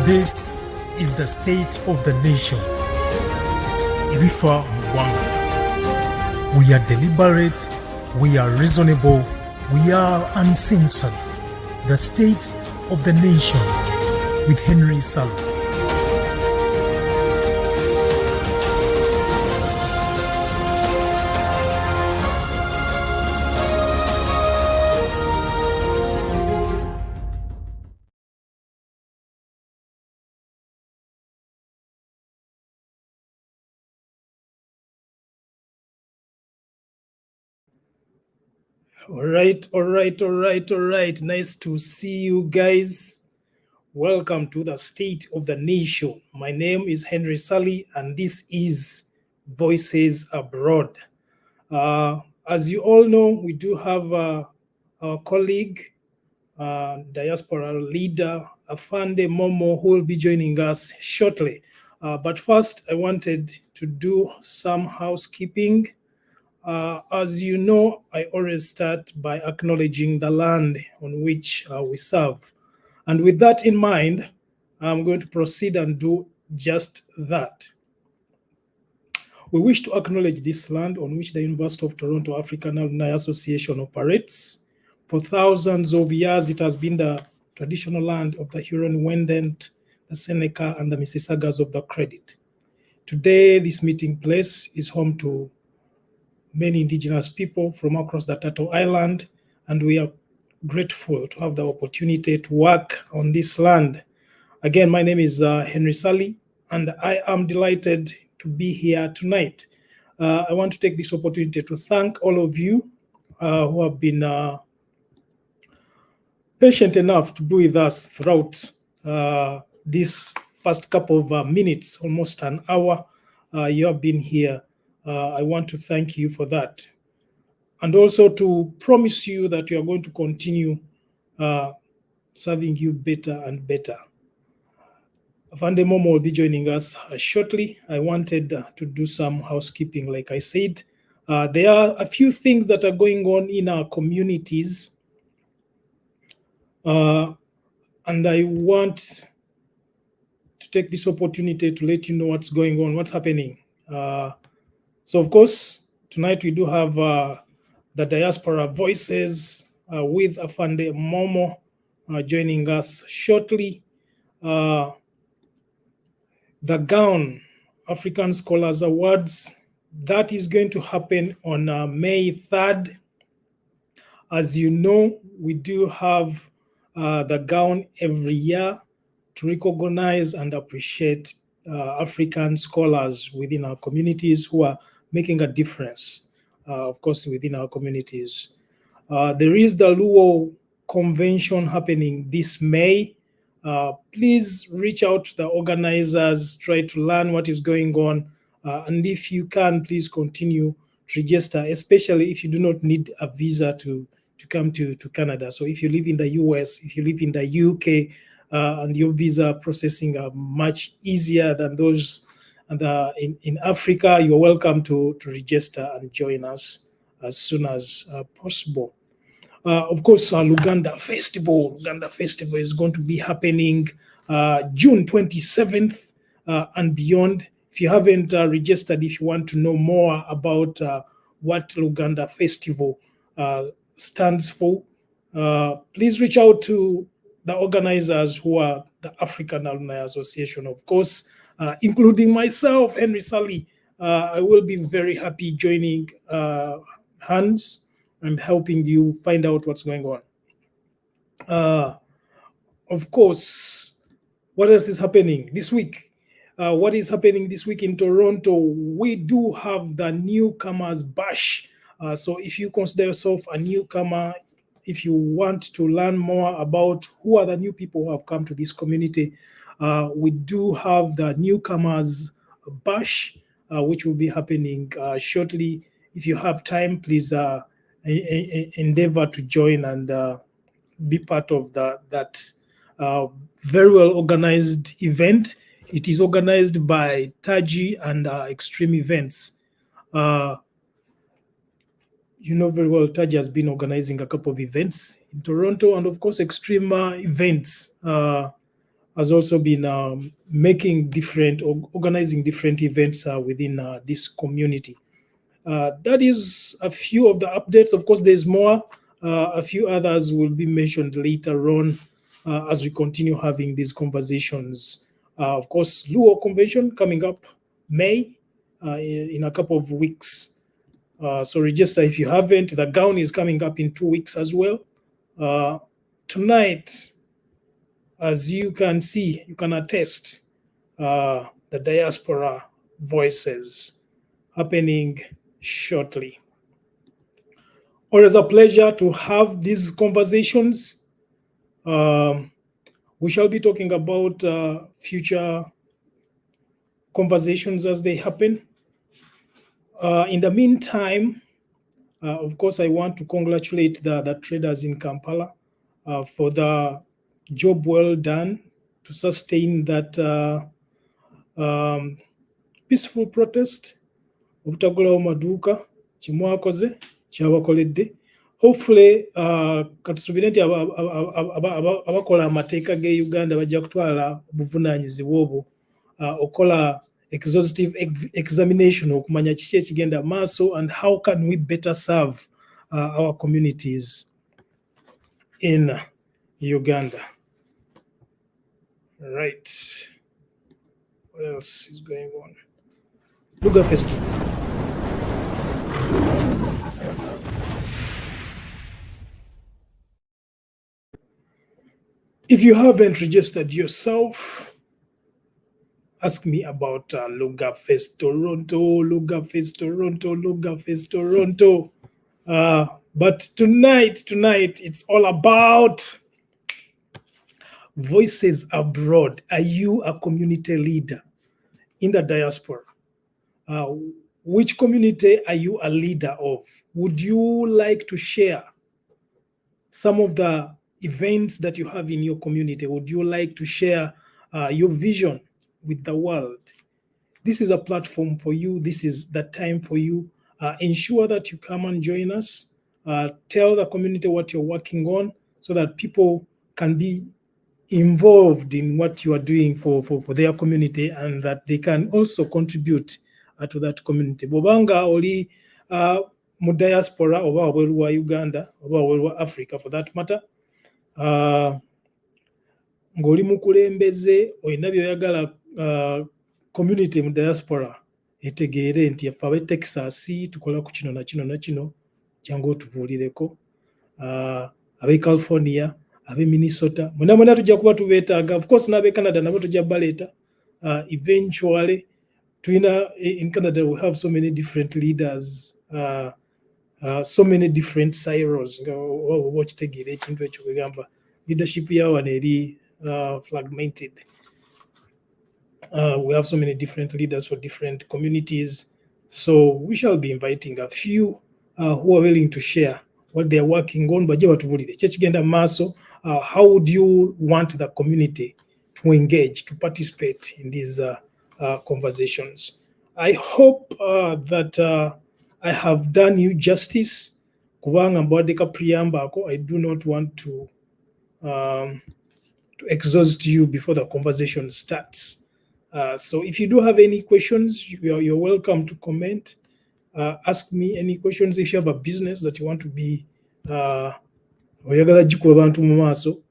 This is the state of the nation. Ibifa Mwanga. We are deliberate, we are reasonable, we are uncensored. The state of the nation with Henry Sally. All right. Nice to see you guys. Welcome to the State of the Nation. My name is Henry Sally, and this is Voices Abroad. As you all know, we do have our colleague, diaspora leader, Afande Momo, who will be joining us shortly. But first, I wanted to do some housekeeping. As you know, I always start by acknowledging the land on which we serve. And with that in mind, I'm going to proceed and do just that. We wish to acknowledge this land on which the University of Toronto African Alumni Association operates. For thousands of years, it has been the traditional land of the Huron-Wendat, the Seneca, and the Mississaugas of the Credit. Today, this meeting place is home to many indigenous people from across the Turtle Island, and we are grateful to have the opportunity to work on this land. Again, my name is Henry Sally, and I am delighted to be here tonight. I want to take this opportunity to thank all of you who have been patient enough to be with us throughout this past couple of minutes, almost an hour. You have been here. I want to thank you for that. And also to promise you that we are going to continue serving you better and better. Afande Momo will be joining us shortly. I wanted to do some housekeeping, like I said. There are a few things that are going on in our communities. And I want to take this opportunity to let you know what's going on, what's happening. So, of course, tonight we do have the Diaspora Voices with Afande Momo joining us shortly. The GOWN African Scholars Awards, that is going to happen on May 3rd. As you know, we do have the GOWN every year to recognize and appreciate African scholars within our communities who are making a difference, of course, within our communities. There is the Luo Convention happening this May. Please reach out to the organizers, try to learn what is going on. And if you can, please continue to register, especially if you do not need a visa to come to Canada. So if you live in the US, if you live in the UK, and your visa processing are much easier than those in Africa, you're welcome to register and join us as soon as possible. Of course, Uganda Festival is going to be happening June 27th and beyond. If you haven't registered, if you want to know more about what Uganda Festival stands for, please reach out to the organizers who are the African Alumni Association, of course, including myself, Henry Sally. I will be very happy joining hands and helping you find out what's going on. Of course, what else is happening this week? What is happening this week in Toronto? We do have the Newcomers Bash. So if you consider yourself a newcomer, if you want to learn more about who are the new people who have come to this community, we do have the Newcomers Bash, which will be happening shortly. If you have time, please endeavor to join and be part of that very well organized event. It is organized by Taji and Extreme Events. You know very well, Taji has been organizing a couple of events in Toronto, and of course, Extreme Events has also been making different, organizing different events within this community. That is a few of the updates. Of course, there's more. A few others will be mentioned later on as we continue having these conversations. Of course, Luo Convention coming up May in a couple of weeks. So register if you haven't. The gown is coming up in 2 weeks as well. Tonight, as you can see, you can attest the diaspora voices happening shortly. Always a pleasure to have these conversations. We shall be talking about future conversations as they happen. In the meantime, of course, I want to congratulate the traders in Kampala for the job well done to sustain that peaceful protest. Obutagulawo maduuka kimwakoze kyabakoledde. Hopefully katusubire nti abakola amateeka ge Uganda bajja kutwala obuvunaanyizibwa obwo okola exhaustive examination okumanya kiki ekigenda maaso and how can we better serve our communities in Uganda. Right. What else is going on? Luga Festival. If you haven't registered yourself, ask me about Luga Fest Toronto, Luga Fest Toronto, Luga Fest Toronto. But tonight, it's all about voices abroad. Are you a community leader in the diaspora? Which community are you a leader of? Would you like to share some of the events that you have in your community? Would you like to share your vision with the world? This is a platform for you. This is the time for you. Ensure that you come and join us. Tell the community what you're working on so that people can be involved in what you are doing for their community and that they can also contribute to that community. Bobanga oli mu diaspora oba wabweru wa Uganda oba wabweru wa Africa for that matter, ng'oli mukulembeze olina byoyagala community mu diaspora etegeere nti yaffe ab'e Texas tukola ku kino na kino na kino, jangu otubuulireko. Ab'e California, ab'e Minnesota, muna tujja kuba tubeetaaga. Of course n'ab'e Canada nabo tujja baleeta. Eventually, in Canada we have so many different leaders, so many different silos. Okitegeera ekintu ekyo kwegamba leadership yawana eri fragmented. We have so many different leaders for different communities. So we shall be inviting a few who are willing to share what they are working on. Bajje batubulire kyekigenda maaso. How would you want the community to engage, to participate in these conversations? I hope that I have done you justice. Kubanga mbwadeka preamble ako, I do not want to exhaust you before the conversation starts. So if you do have any questions, you're welcome to comment. Ask me any questions. If you have a business that you want to be oyagala jikuba bantu mu maaso,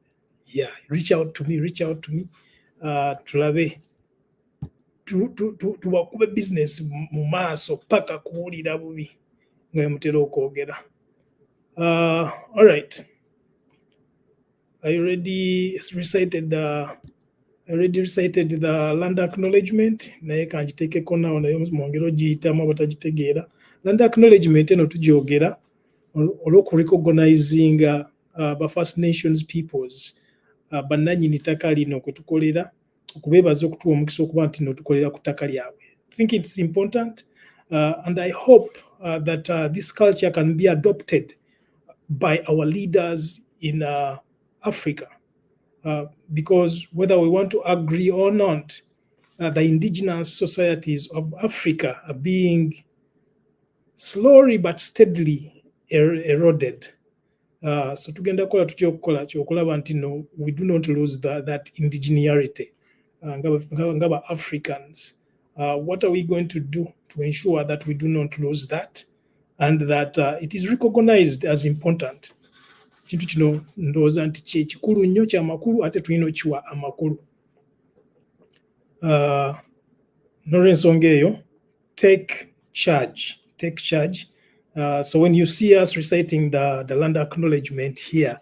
yeah, reach out to me. Tulabe tubakube business mu maaso paka kuwulira bubi nga mutera okwogera. All right. I already recited the land acknowledgement. Naye kangitekeko nawo naye mwongera ogiyitamu abatagitegeera. Land acknowledgement eno tugyogera olw'okurecognizinga ba First Nations peoples, bannannyini ttaka lino kwe tukolera, okubeebaza okutuwa omukisa okuba nti no tukolera ku ttaka lyabwe. I think it's important and I hope that this culture can be adopted by our leaders in Africa. Because whether we want to agree or not, the indigenous societies of Africa are being slowly but steadily eroded. So tugenda kola tutya okukola kyokulaba nti no, we do not lose that indigeneity ngaba Africans. What are we going to do to ensure that we do not lose that and that it is recognized as important? Kintu kino ndowooza nti kyekikulu nnyo kyamakulu ate tulina okiwa amakulu. N'olw'ensonga eyo, take charge. So when you see us reciting the land acknowledgement here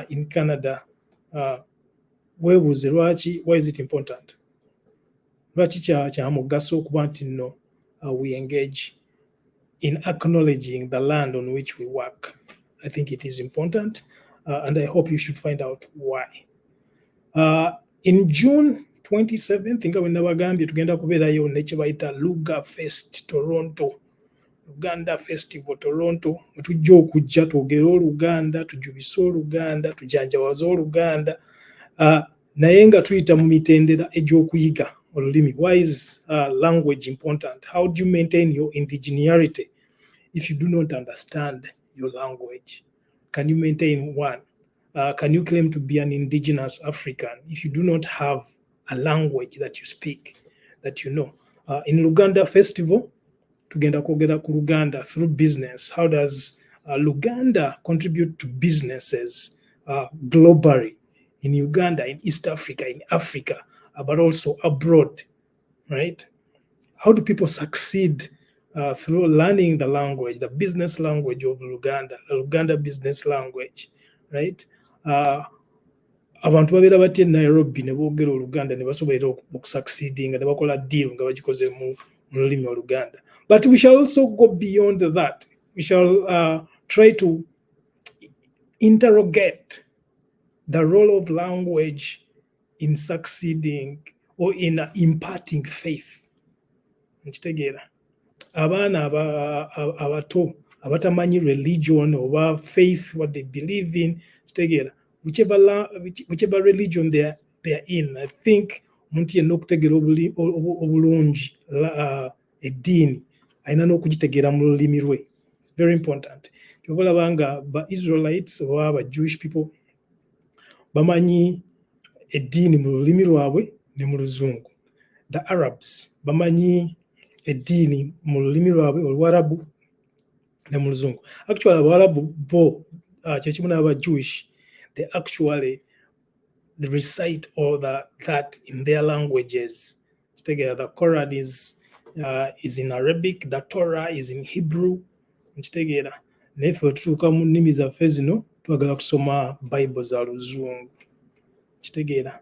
in Canada, weebuuze lwaki, why is it important? Lwaki kya mugaso okuba nti no, we engage in acknowledging the land on which we work. I think it is important, and I hope you should find out why. In June 27th, nga bwe nabagambye tugenda kubeerayo nekye bayita Luga Fest Toronto, Uganda Festival Toronto, mwe tujja okujja twogere Oluganda, tujubise Oluganda, tujanjawaze Oluganda, naye nga tuyita mu mitendera egy'okuyiga olulimi. Why is language important? How do you maintain your indigeneity if you do not understand your language? Can you maintain one? Can you claim to be an indigenous African if you do not have a language that you speak, that you know? In Luganda Festival, tugenda kwogera ku Luganda through business. How does Luganda contribute to businesses globally, in Uganda, in East Africa, in Africa, but also abroad, right? How do people succeed through learning the language, the business language of Luganda, the Luganda business language, right? Abantu babeera batya Nairobi ne boogera Oluganda ne basobola okusucceedinga ne bakola deal nga bagikoze mu lulimi Oluganda. But we shall also go beyond that. We shall try to interrogate the role of language in succeeding or in imparting faith. Nkitegeera. Abaana abato abatamanyi religion or faith, what they believe in, kitegeera. Whichever religion they are in, I think omuntu yenna okutegeera obulungi eddiini alina n'okugitegeera mu lulimi lwe. It's very important. Kyova olaba nga ba-Israelites oba ba-Jewish people bamanyi eddiini mu lulimi lwabwe ne mu Luzungu. The Arabs bamanyi eddiini mu lulimi lwabwe Oluwarabu ne mu Luzungu. Actually Abawarabu bo kyekimu n'aba-Jewish, they actually recite all that in their languages. The Quran is in Arabic, the Torah is in Hebrew. Nefe tutuuka mu nnimi zaffe zino twagala kusoma Bible za Luzungu. Kitegeera.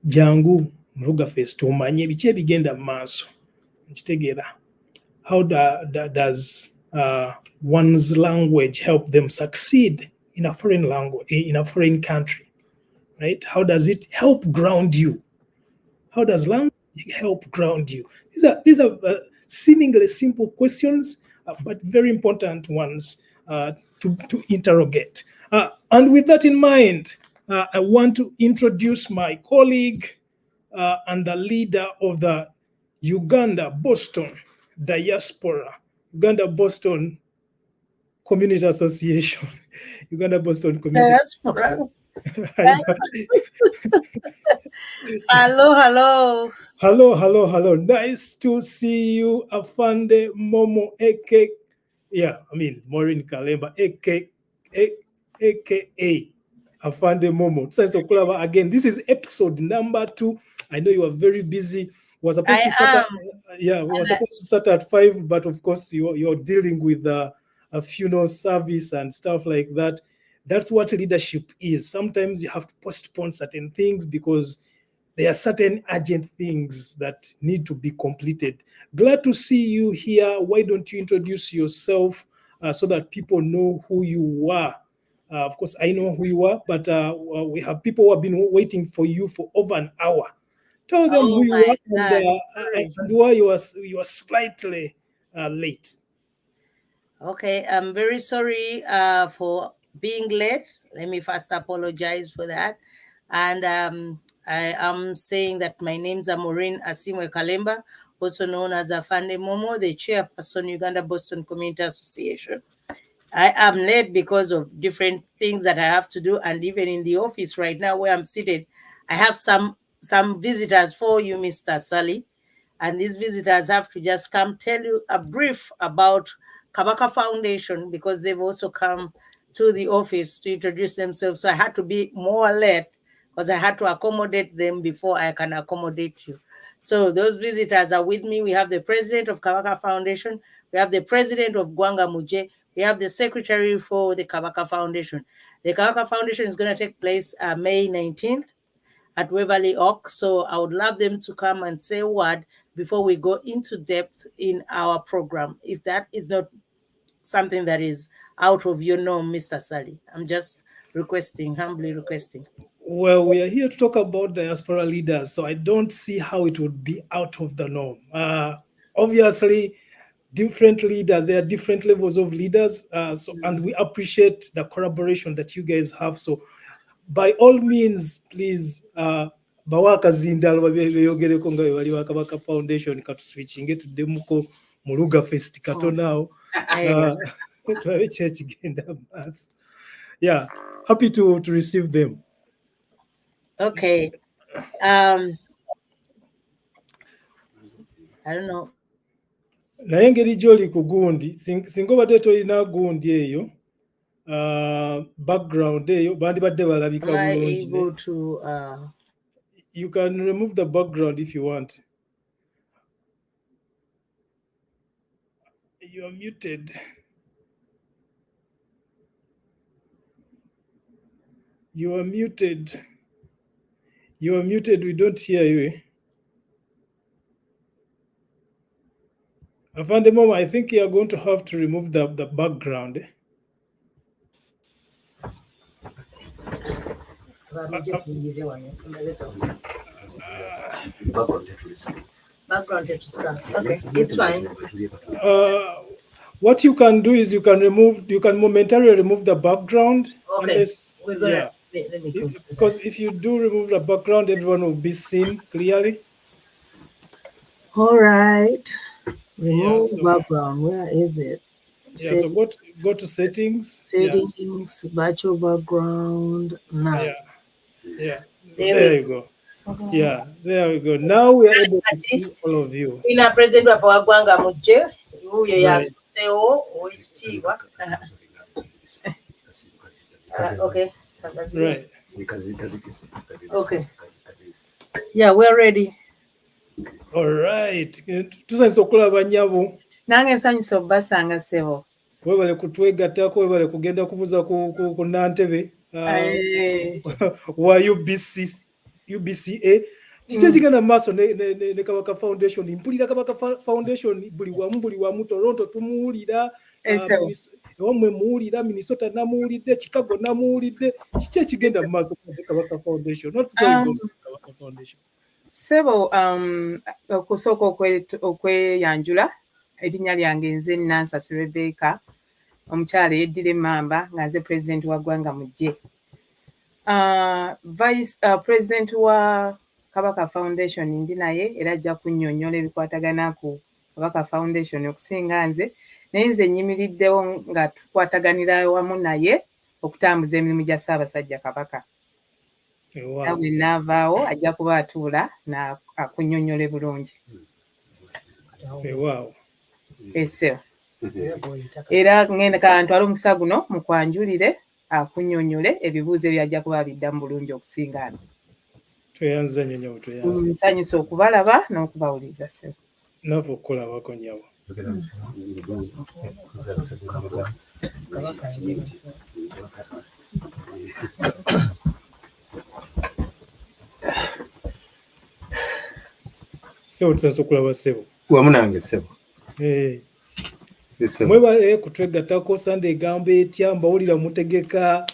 Jangu mu Luga Fest omanye biki ebigenda mu maaso. Kitegeera. How does one's language help them succeed in a foreign language, in a foreign country, right? How does it help ground you? How does language help ground you? These are seemingly simple questions, but very important ones to interrogate. And with that in mind, I want to introduce my colleague and the leader of the Uganda Boston Diaspora, Uganda Boston Community Association. Uganda Boston Community Diaspora. Hello. Nice to see you, Afande Momo, Maureen Kalemba, aka Afande Momo. Again, this is episode number 2. I know you are very busy. We were supposed to start at 5, but of course you're dealing with a funeral service and stuff like that. That's what leadership is. Sometimes you have to postpone certain things because there are certain urgent things that need to be completed. Glad to see you here. Why don't you introduce yourself so that people know who you are? Of course, I know who you are, but we have people who have been waiting for you for over an hour. Tell them who you are and why you are slightly late. Okay, I'm very sorry for being late. Let me first apologize for that. And I am saying that my names are Maureen Asiimwe Kalemba, also known as Afande Momo, the chairperson, Uganda Boston Community Association. I am late because of different things that I have to do, and even in the office right now where I'm seated, I have some visitors for you, Mr. Sally, and these visitors have to just come tell you a brief about Kabaka Foundation because they've also come to the office to introduce themselves. So I had to be more late because I had to accommodate them before I can accommodate you. So those visitors are with me. We have the president of Kabaka Foundation. We have the president of Gwanga Muje. We have the secretary for the Kabaka Foundation. The Kabaka Foundation is going to take place May 19th at Waverly Oak. So I would love them to come and say a word before we go into depth in our program. If that is not something that is out of your norm, Mr. Sally, I'm just requesting, humbly requesting. Well, we are here to talk about diaspora leaders, so I don't see how it would be out of the norm. Obviously, different leaders, there are different levels of leaders, and we appreciate the collaboration that you guys have. So by all means, please, bawakazindalo beyogereko nga bali wa Kabaka Foundation katuswitchinge tuddemuko mu Luga Fest katonaawo tulabe kyekigenda maaso. Yeah, happy to receive them. Okay. I don't know. Naye engeri gy'oli ku gundi singa obadde tolina gundi eyo background eyo bandibadde balabika bulungi. Am I able to you can remove the background if you want. You are muted. You are muted. You are muted. We don't hear you. Afande Momo, I think you are going to have to remove the background. Background to scan. Okay, it's fine. What you can do is you can momentarily remove the background. Okay, unless, we're gonna let me go. Because if you do remove the background, everyone will be seen clearly. All right. Remove so, background. Where is it? Yeah, so go to settings. Settings, virtual background. Now. Yeah. There you go. Yeah, there we go. Now we are able to see all of you. In a president of Gwanga Muje, okay. Right. Okay. Yeah, we're ready. All right. Tusanyusa okulaba nnyabo. Nange nsanyusa obbasanga ssebo. Webale kutwegattako, webale kugenda kubuza ku Nantebe wa UBCA. Kiki ekigenda mu maaso ne Kabaka Foundation? Mpulira Kabaka Foundation buli wamu Toronto tumuwulira, omwe muwulira, Minnesota namuwulidde, Chicago namuwulidde. Kiki ekigenda mu maaso ku Kabaka Foundation? What's going on with Kabaka Foundation? Ssebo, okusooka okweyanjula, erinnya lyange nze Nansasi Rebecca, omukyala yeddira emmamba nga nze president wa Gwanga Muje. Vice president wa Kabaka Foundation ndi naye era ajja kunnyonnyola ebikwatagana ku Kabaka Foundation okusinga nze, naye nze nnyimiriddewo nga tukwataganira wamu naye okutambuza emirimu gya Ssaabasajja Kabaka. Nawe naavaawo ajja kuba atuula akunnyonnyole bulungi. Ese era ngenda kantwala omukisa guno mukwanjulire akunnyonnyole ebibuuzo byajja kuba biddamu bulungi okusinga nze. Tweyanza nnyo nnyabo, tweyanza. Nsanyusa okubalaba n'okubawuliza ssebo. Naawe okukulabako nnyabo. Ssebo tusansa okulaba ssebo. Wamu nange ssebo. Mwebale kutwegattako. Sande egamba etya? Mbawulira mutegeka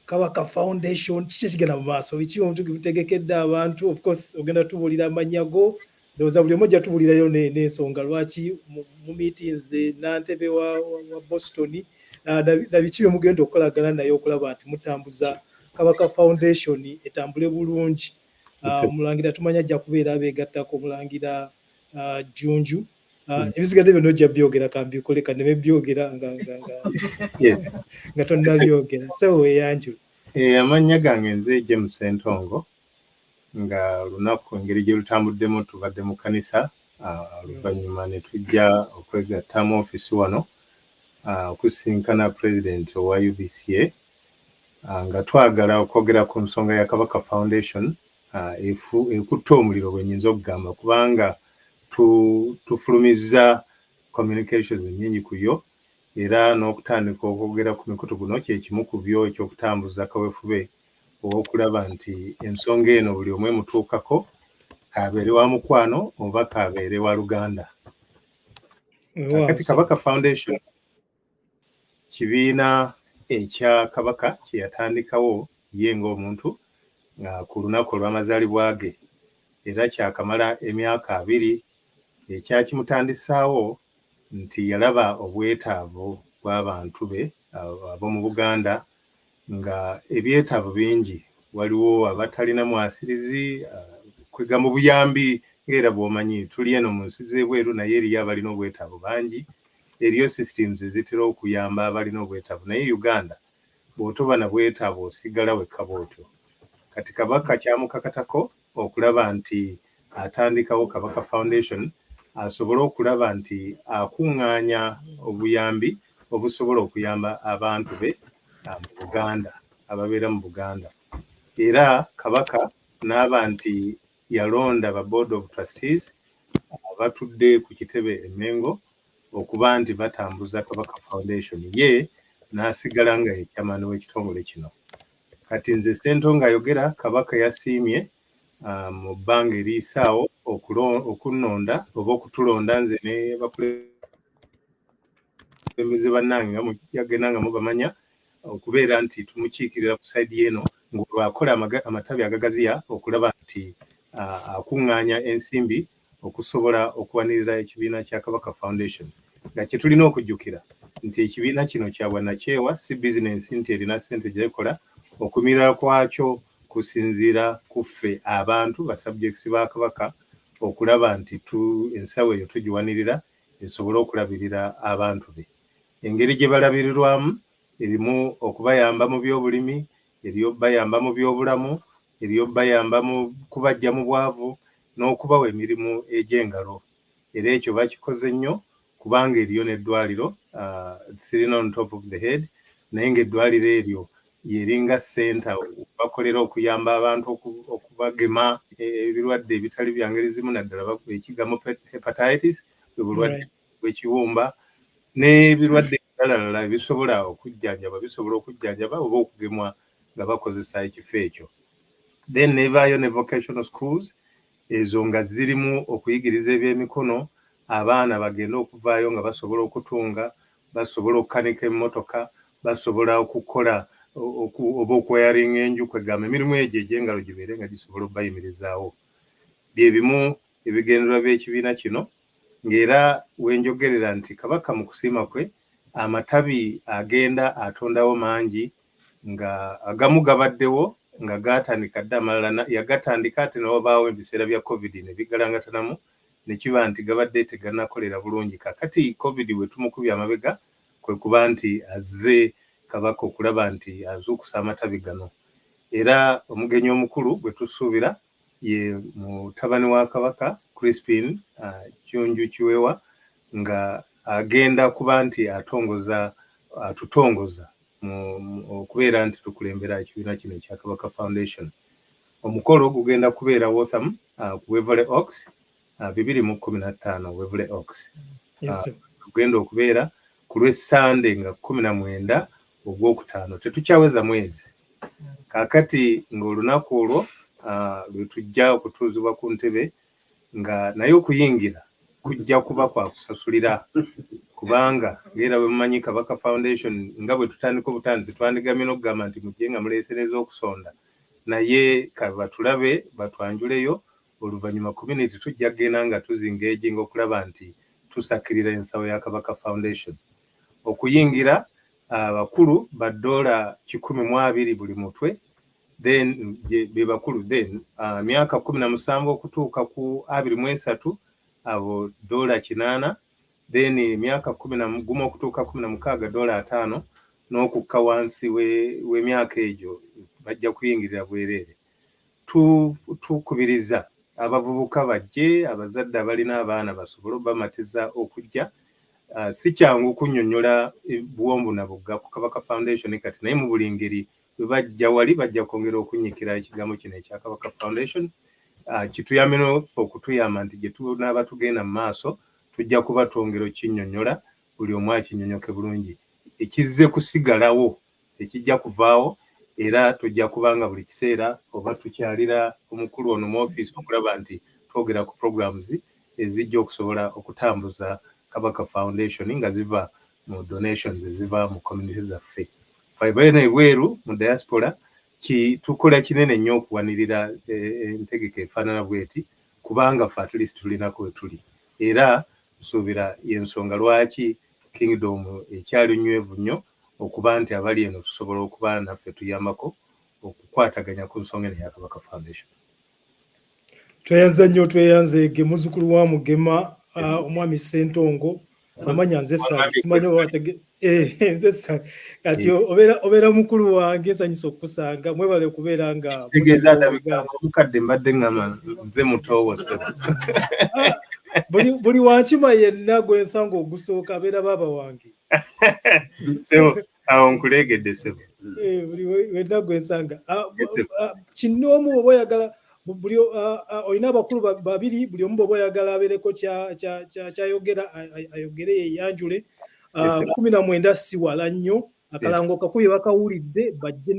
Kabaka Foundation. Kiki ekigenda mu maaso? Biki omuntu gebutegekedde abantu? Of course ogenda tubuulira amannya go. Ndowooza buli omu ojja tubuulirayo n'ensonga lwaki mu meetings Nantebe wa Boston na biki bye mugenda okukolagana naye okulaba nti mutambuza Kabaka Foundation etambule bulungi. Omulangira tumanya ajja kubeera abeegattako, Omulangira Jjunju ebisigadde bino ojja byogera kambikoleka ne byogera nga tonnabyogera so weyanjula. Amannya gange nze James Entongo nga lunaku engeri gye lutambuddemu tubadde mu kanisa oluvannyuma ne tujja okwegatta mu ofisi wano okusinkana President owa UBCA nga twagala okwogera ku nsonga ya Kabaka Foundation ekutta omuliro bwenyinza okugamba kubanga tufulumizza communications nnyingi ku yo era n'okutandika okwogera ku mikutu guno kyekimu ku byo ekyokutambuza kaweefube okulaba nti ensonga eno buli omwe mutuukako kabeere wa mukwano oba kabeere wa Luganda. Kati Kabaka Foundation kibiina ekya Kabaka kye yatandikawo ye ng'omuntu ku lunaku olw'amazaalibwa ge era kyakamala emyaka 2 ekyakimutandisaawo nti yalaba obwetaavu bw'abantu be ab'omu Buganda nga ebyetaavu bingi waliwo abatalina mwasirizi kwega mu buyambi ng'era bw'omanyi tuli eno mu nsi z'ebweru naye eriyo abalina obwetaavu bangi eriyo systems ezitera okuyamba abalina obwetaavu naye Uganda bw'otoba na bwetaavu osigala wekka bw'otyo. Kati Kabaka kyamukakatako okulaba nti atandikawo Kabaka Foundation asobole okulaba nti akuŋŋaanya obuyambi obusobola okuyamba abantu be mu Buganda ababeera mu Buganda era Kabaka n'aba nti yalonda ba Board of Trustees abatudde ku kitebe emengo okuba nti batambuza Kabaka Foundation ye n'asigala nga ye chairman w'ekitongole kino. Kati nze Ssentongo ayogera Kabaka yasiimye mu bbanga eriisaawo okunnonda oba okutulonda nze ne bakulembeze bannange nga yagenda nga mubamanya okubeera nti tumukiikirira ku sayidi y'eno ng'olwakola amatabi agagaziya okulaba nti akuŋŋaanya ensimbi okusobola okuwanirira ekibiina kya Kabaka Foundation nga kye tulina okujjukira nti ekibiina kino kya bwannakyewa si bizinensi nti erina ssente gy'ekola okumirira kwakyo kusinziira ku ffe abantu basubjects ba Kabaka okulaba nti ensawo eyo tugiwanirira esobole okulabirira abantu be. Engeri gye balabirirwamu erimu okubayamba mu byobulimi, eriyo bayamba mu byobulamu, eriyo bayamba mu kubajja mu bwavu n'okubawa emirimu egy'engalo. Era ekyo bakikoze nnyo kubanga eriyo n'eddwaliro sirina on top of the head naye ng'eddwaliro eryo yeringa center bakolera okuyamba abantu okubagema ebirwadde ebitali bya ngeri zimu naddala ekigamo hepatitis obulwadde bw'ekiwumba n'ebirwadde ebirala bisobola okujjanjaba oba okugemwa nga bakozesa ekifo ekyo. Then nebaayo ne vocational schools ezo nga zirimu okuyigiriza ebyemikono abaana bagenda okuvaayo nga basobola okutunga, basobola okukanika emmotoka, basobola okukola oba okweyaringa enju kwegamba emirimu egyo egy'engalo gibeere nga gisobola okubayimirizaawo. Bye bimu ebigendererwa by'ekibiina kino ng'era wenjogerera nti Kabaka mu kusiima kwe amatabi agenda atondawo mangi nga agamu gabaddewo nga gaatandika dda amalala yagatandika ate n'obaawo ebiseera bya COVID ne bigalangatanamu ne kiba nti gabadde tegannakolera bulungi. Kakati COVID bwe tumukubya amabega kwe kuba nti azze Kabaka okulaba nti azuukusa amatabi gano. Era omugenyi omukulu gwe tusuubira ye mutabani wa Kabaka Crispin Kyunju Kiwewa nga agenda kuba nti atutongoza okubeera nti tukulembera ekibiina kino ekya Kabaka Foundation. Omukolo gugenda kubeera Waltham ku Webuye Oaks 2015 Webuye Oaks. Gugenda okubeera ku lw'Essande nga 19 Ogwokutaano. Tetukyaweza mwezi. Kaakati ng'olunaku olwo lwe tujja okutuuzibwa ku ntebe nga naye okuyingira kujja kuba kwa kusasulira kubanga ng'era bwe mumanyi Kabaka Foundation nga bwe tutandika obutanzi twandigamye n'okugamba nti mujje nga muleesereza okusonda naye kabatulabe batwanjuleyo oluvannyuma community tujja kgenda nga tuzingeejinga okulaba nti tusakirira ensawo ya Kabaka Foundation. Okuyingira abakulu $120 buli mutwe then be bakulu then myaka 17 okutuuka ku 23 abo $8, then emyaka 10 okutuuka 16 $5, n'okukka wansi w'emyaka egyo bajja kuyingirira bwereere. Tukubiriza abavubuka bajje, abazadde abalina abaana basobole bamatiza okujja. Si kyangu okunnyonnyola buwombu na bugga ku Kabaka Foundation kati, naye mu buli ngeri bwe bajja wali bajja kwongera okunyikira ekigambo kino ekya Kabaka Foundation. Kituyambe okutuyamba nti gye tunaaba tugenda mu maaso tujja kuba twongera okinnyonnyola, buli omu akinnyonnyoke bulungi. Ekizze kusigalawo ekijja kuvaawo, era tujja kubanga buli kiseera oba tukyalira omukulu ono mu ofiisi okulaba nti twogera ku programs ezijja okusobola okutambuza Kabaka Foundation nga ziva mu donations eziva mu community zaffe. Faibaine ebweru mu diaspora tukola kinene nnyo okuwanirira entegeka efaanana bweti, kubanga ffe at least tulinako we tuli. Era tusuubira y'ensonga lwaki Kingdom ekyali nywevu nnyo okuba nti abali eno tusobola okuba naffe tuyambako okukwataganya ku nsonga eno ya Kabaka Foundation. Tweyanza nnyo, tweyanzeege muzzukulu wa Mugema, omwami Ssentongo, amanya nze simanyi watege kati obeera mukulu wange, nsanyusa okusanga, mwebale okubeera nga tegeeza ndabika omukadde mbadde ngama nze mutowo ssebo. Buli wankima yenna gwensanga ogusooka abeera baaba wange. Sebo awo nkuleegedde ssebo. Buli wenna gwensanga kinoomu oba oyagala buli olina abakulu babiri, buli omu bw'oba oyagala abeereko kyayogera ayogere yeyanjule. 19 si wala nnyo, akalango kakubye bakawulidde, bajje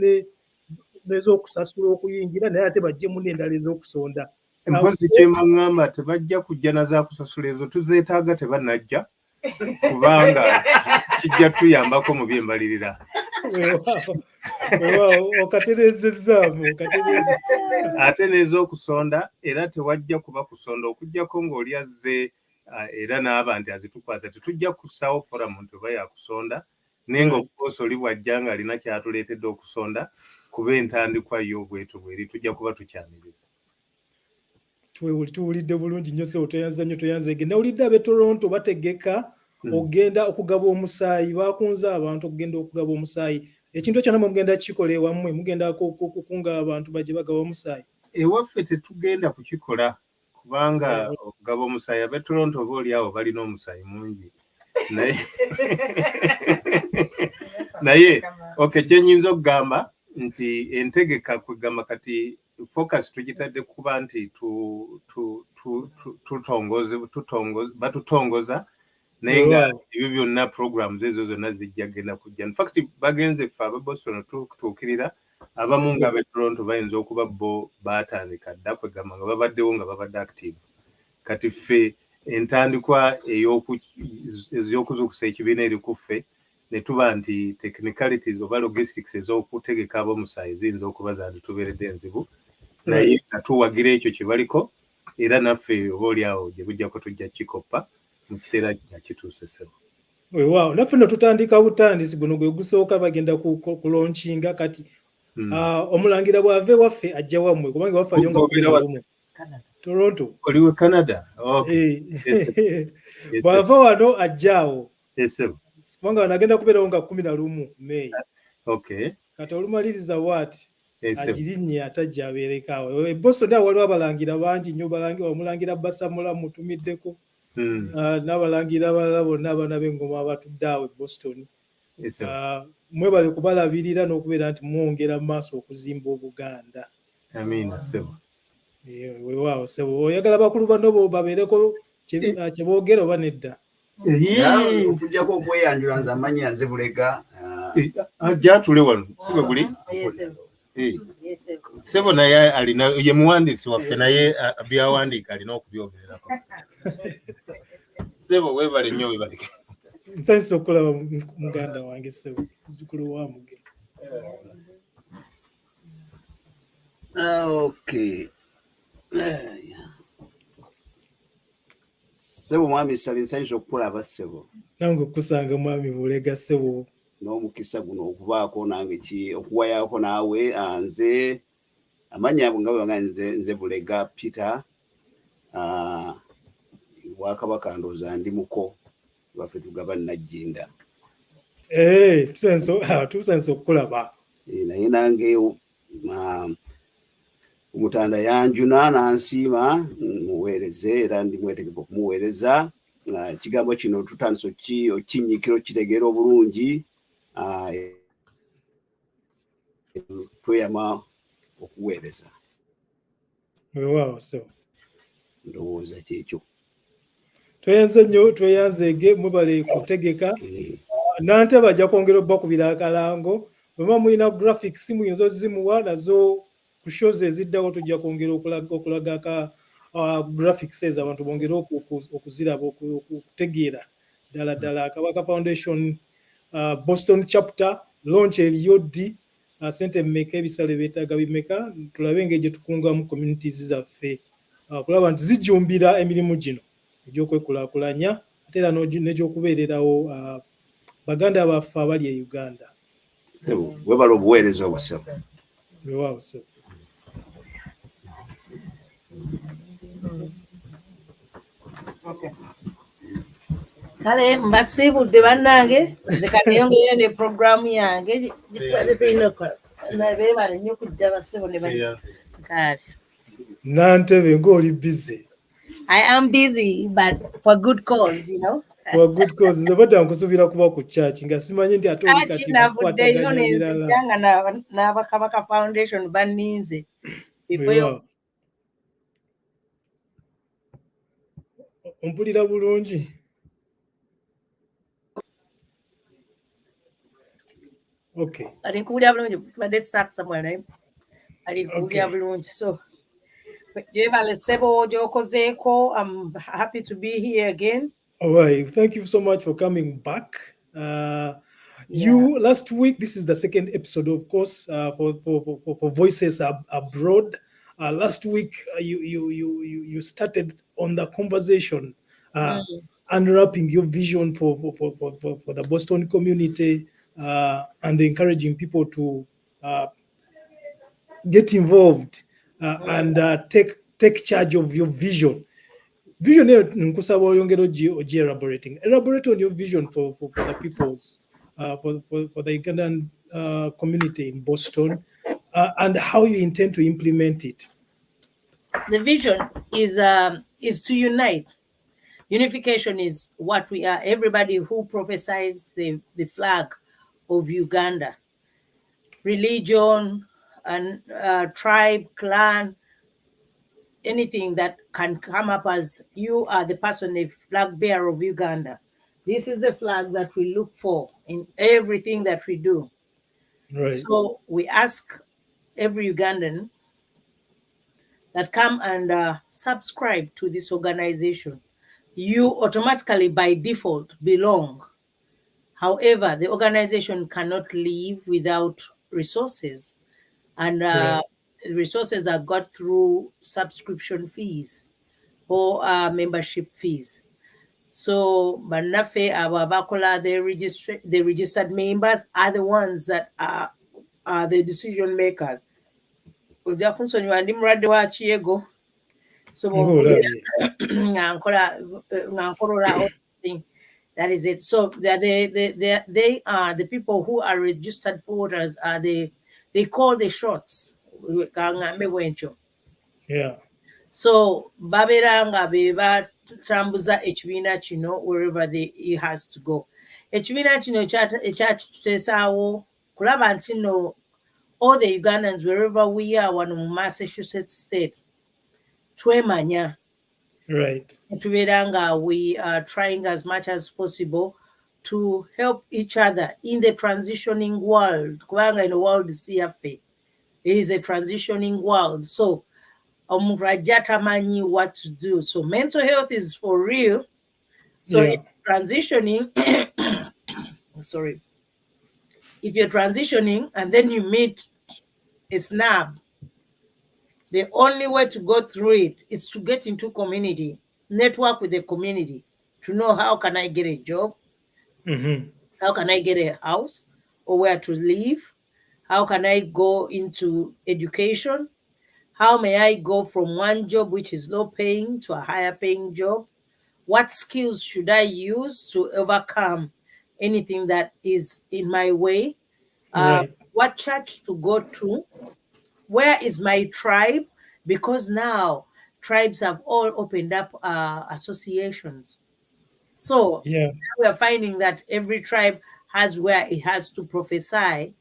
n'ez'okusasula okuyingira, naye ate bajjemu n'endala ez'okusonda. Empozi kyemangamba tebajja kujja na za kusasula ezo tuzeetaaga tebanajja, kubanga kijja tuyambako mu byembalirira. Okatereezezzaamu ate n'ez'okusonda era tewajja kuba kusonda okujjako ng'oli azze era n'aba nti azitukwasa. Tetujja kussaawo foramu nti oba yakusonda, naye ng'okukoosa oli bw'ajja ng'alina kyatuleetedde okusonda, kuba entandikwa y'obwetu bweri tujja kuba tukyamiriza. Tuwulidde bulungi nnyo Ssebo, tweyanza nnyo, tweyanzeege. Nawulidde ab'e Toronto bategeka ogenda okugaba omusaayi, bakunze abantu okugenda okugaba omusaayi. Ekintu ekyo namwe mugenda kikola ewammwe, mugenda kukunga abantu bajje bagaba omusaayi? Ewaffe tetugenda kukikola kubanga okugaba omusaayi ab'e Toronto oba oli awo balina omusaayi mungi. Naye kyenyinza okugamba nti entegeka kwegamba kati focus tugitadde kuba nti batutongoza, naye nga ebyo byonna programs ezo zonna zijja genda kujja. In fact bagenze ffe aba Boston tutuukirira, abamu nga ab'e Toronto bayinza okuba bo baatandika dda kwegamba nga babaddewo nga babadde active. Kati ffe entandikwa ey'okuzuukusa ekibiina eri ku ffe ne tuba nti technicalities oba logistics ez'okutegeka ab'omusaayi ziyinza okubaza nti tubeeredde enzibu, naye natuwagira ekyo kye baliko, era naffe oba oli awo gye bujjako tujja kikoppa mu kiseera nga kituuse Ssebo. Weewaawo, naffe no tutandika butandisi guno gwe gusooka bagenda kulonkinga kati. Omulangira bw'ava ewaffe ajja wammwe, kubanga ewaffe aliyo nga Toronto. Oliwe Canada? Bw'ava wano ajjaawo. Ssebo. Kubanga wano agenda kubeerawo nga 11 May. Kati olumaliriza bw'ati agirinnye atajja abeereko awo. E Boston awo waliwo abalangira bangi nnyo, omulangira Basamula mutumiddeko, n'abalangira abalala bonna abaana b'engoma abatudde awo e Boston. Mwebale kubalabirira n'okubeera nti mwongera mu maaso okuzimba Obuganda. Amiina Ssebo. Weewaawo Ssebo, oyagala bakulu bano babeereko kye boogera oba nedda? Okujjako okweyanjula nze amanya nze Bulega. Gyatule wano si bwe guli? Ssebo naye alina ye muwandiisi waffe, naye byawandiika alina okubyogererako. Ssebo weebale nnyo, weebaleke. Nsanyusa okulaba muganda wange Ssebo, muzzukulu wa Mugema. Ssebo mwami Sali, nsanyusa okukulaba Ssebo. Nange okusanga mwami Bulega Ssebo. N'omukisa guno okubaako nange okuwayako naawe. Nze amanya nga bwebanga nze Bulega Peter, Bwakabaka ndooza ndi muko baffe tugaba Najjinda. Tusenso okulaba. Naye nange Omutanda yanjuna n'ansiima muweereze era ndi mwetegefu okumuweereza. Ekigambo kino tutandise okinnyikira okitegeera obulungi. Tweyama okuweereza. Weewaawo so. Ndowooza kyekyo. Tweyanzege mwebale kutegeka. Nante bajja kwongera obbakubira akalango. Bwe mulina graphics muyinza ozimuwa nazo ku shows eziddawo tujja kwongera okulaga ka graphics ezo abantu bongera okuziraba okutegeera ddala Kabaka Foundation Boston chapter launch eriyo ddi sente mmeka ebisale beetaaga bimeka tulabe engeri gye tukungamu communities zaffe kulaba nti zijjumbira emirimu gino egy'okwekulaakulanya ate era n'egyokubeererawo baganda baffe abali e Uganda. Webala obuweereza obusavu. Weewaawo so. Kale mbasiibudde bannange nze kaneyongeyo ne programu yange beebale nnyo okujja basibo ne kale. Nantebe ng'oli busy. I am busy but for good cause, you know. For good cause. Nze badde nkusuubira kuba ku church nga simanyi nti ate oli kati navuddeyo nenzijanga n'Abakabaka Foundation banninze. Ompulira bulungi? Okay. Ari kuwulira bulungi badde stuck somewhere naye ari kuwulira bulungi so gyebale ssebo gy'okozeeko. I'm happy to be here again. All right, thank you so much for coming back. You last week, this is the second episode, of course, for Voices Abroad. Last week, you started on the conversation, unwrapping your vision for the Boston community and encouraging people to get involved and take charge of your vision. Vision here, nkusaba oyongera elaborate on your vision for the peoples, for the Ugandan community in Boston, and how you intend to implement it. The vision is to unite. Unification is what we are. Everybody who prophesies the flag of Uganda, religion and tribe, clan, anything that can come up as you are the person, the flag bearer of Uganda. This is the flag that we look for in everything that we do. Right. So we ask every Ugandan that come and subscribe to this organization. You automatically by default belong. However, the organization cannot live without resources. And resources are got through subscription fees or membership fees. So, Banafe, Ababakola, the registered members are the ones that are the decision makers. So, that is it. So they are the people who are registered voters. They call the shots. Yeah. So Babiranga beba tambuza ekibiina kino wherever he has to go. Ekibiina kino ekyatuteesaawo kulaba nti no all the Ugandans wherever we are wano mu Massachusetts state twemanya. Right. Tuberanga, we are trying as much as possible to help each other in the transitioning world. Kubanga in the world CFA, it is a transitioning world. So Rajata mani what to do. So mental health is for real. So if transitioning, sorry, if you're transitioning and then you meet a snub, the only way to go through it is to get into community, network with the community, to know how can I get a job, how can I get a house or where to live, how can I go into education, how may I go from one job which is low paying to a higher paying job, what skills should I use to overcome anything that is in my way? Right. What church to go to? Where is my tribe? Because now tribes have all opened up associations. So Yeah. we are finding that every tribe has where it has to prophesy.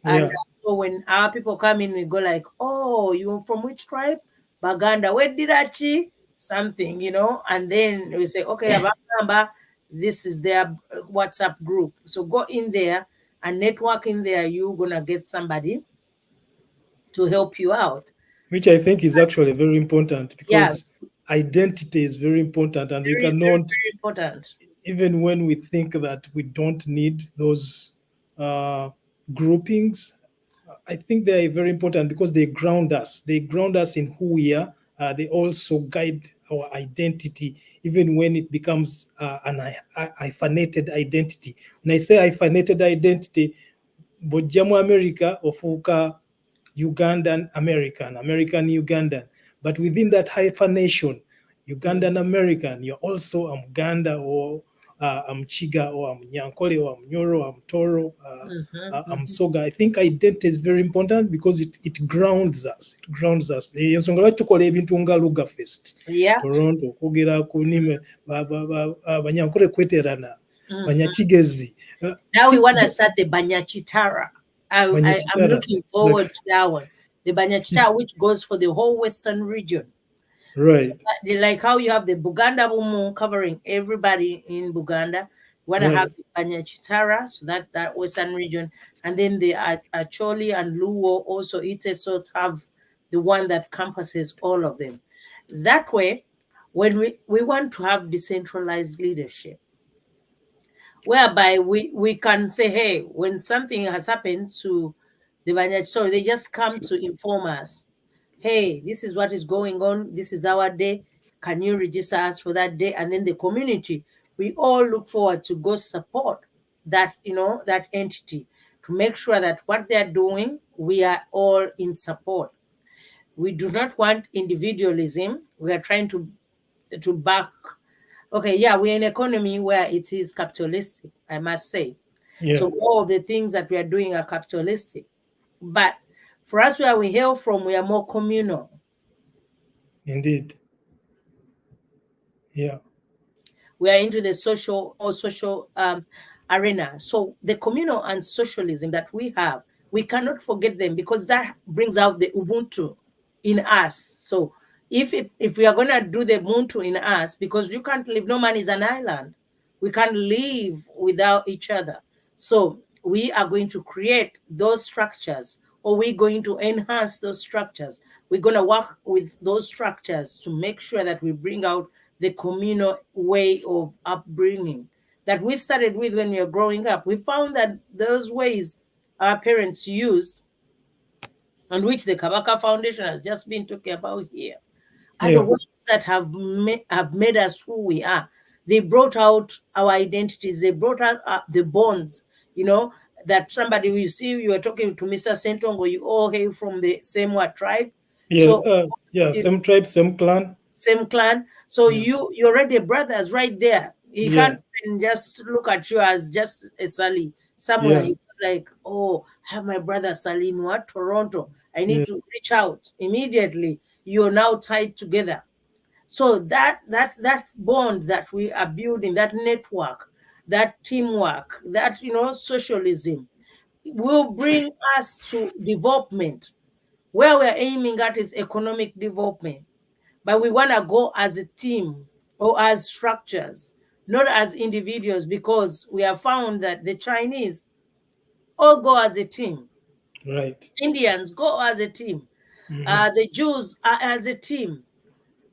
And Yeah. so when our people come in, we go like, oh, you're from which tribe? Baganda. Where did I something, and then we say, okay, Abakamba, this is their WhatsApp group. So go in there and network in there. You're going to get somebody to help you out. Which I think is actually very important, Yeah, because identity is very important, and we very, very, cannot, very important. even when we think that we don't need those groupings, I think they are very important because they ground us. They ground us in who we are. They also guide our identity, even when it becomes an hyphenated identity. When I say hyphenated identity, bojjamu America ofuuka Ugandan American, American Ugandan. But within that hyphenation, Ugandan American, you're also a Muganda, or I'm Chiga, or I'm Nyankole, or I'm Nyoro, I'm Toro, I'm Soga. I think identity is very important because it grounds us. It grounds us. Ensonga lwaki tukola ebintu nga Luga Fest, Yeah. Toronto, kwogera ku nnimi Banyankole kweterana, Banyakigezi. Now we want to start the Banyachitara. I'm Banyachitara, looking forward to that one. The Banyachitara, which goes for the whole Western region. Right. So like how you have the Buganda Bumu covering everybody in Buganda. We want to have the Banyachitara, so that Western region. And then the Acholi and Luo, also Iteso, have the one that encompasses all of them. That way, when we want to have decentralized leadership, whereby we can say, hey, when something has happened to the Banyachitara, they just come to inform us. Hey, this is what is going on. This is our day. Can you register us for that day? And then the community, we all look forward to go support that, that entity, to make sure that what they're doing, we are all in support. We do not want individualism. We are trying to back. Okay, yeah, we're in an economy where it is capitalistic, I must say. Yeah. So all the things that we are doing are capitalistic. But for us, where we hail from, we are more communal. Indeed. Yeah. We are into the social arena. So the communal and socialism that we have, we cannot forget them, because that brings out the Ubuntu in us. So if we are going to do the Ubuntu in us, because you can't live, no man is an island. We can't live without each other. So we are going to create those structures, or we're going to enhance those structures. We're going to work with those structures to make sure that we bring out the communal way of upbringing that we started with when we were growing up. We found that those ways our parents used, and which the Kabaka Foundation has just been talking about here, are the ways that have made us who we are. They brought out our identities. They brought out the bonds, that somebody will see. You are talking to Mr. Sentongo, you all hail from the same tribe. Yeah, So, same tribe, same clan. Same clan. So you're already brothers right there. He can't even just look at you as just a Sally. Somewhere he was like, oh, I have my brother Sally in Toronto. I need to reach out immediately. You're now tied together. So that bond that we are building, that network, that teamwork, that socialism, will bring us to development. Where we're aiming at is economic development. But we want to go as a team or as structures, not as individuals, because we have found that the Chinese all go as a team. Right. Indians go as a team. The Jews are as a team.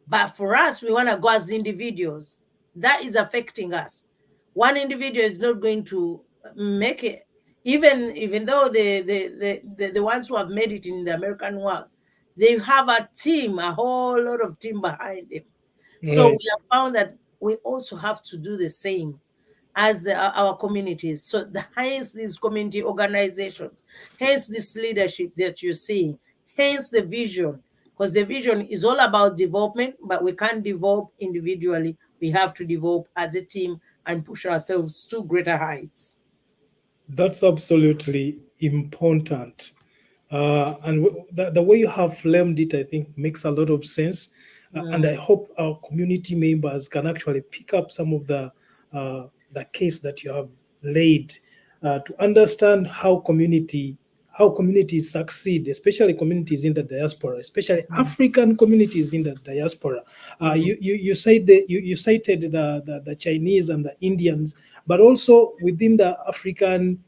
But for us, we want to go as individuals. That is affecting us. One individual is not going to make it, even though the ones who have made it in the American world, they have a team, a whole lot of team behind them. So we have found that we also have to do the same as our communities. So hence these community organizations, hence this leadership that you're seeing, hence the vision, because the vision is all about development, but we can't develop individually. we have to develop as a team and push ourselves to greater heights. That's absolutely important. And the way you have framed it, I think, makes a lot of sense. And I hope our community members can actually pick up some of the case that you have laid to understand how communities succeed, especially communities in the diaspora, especially African communities in the diaspora. You cited the Chinese and the Indians, but also within the African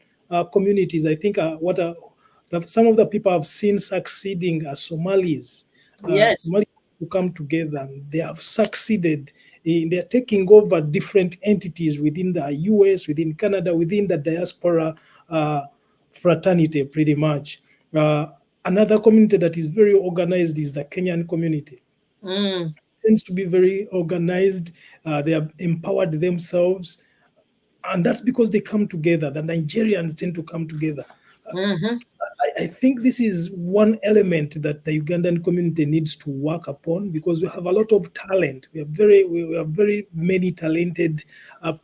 communities. I think some of the people I've seen succeeding are Somalis. Yes. Somalis who come together and they have succeeded. They're taking over different entities within the US, within Canada, within the diaspora fraternity, pretty much. Another community that is very organized is the Kenyan community. Tends to be very organized. They have empowered themselves. And that's because they come together. The Nigerians tend to come together. I think this is one element that the Ugandan community needs to work upon, because we have a lot of talent. We have very many talented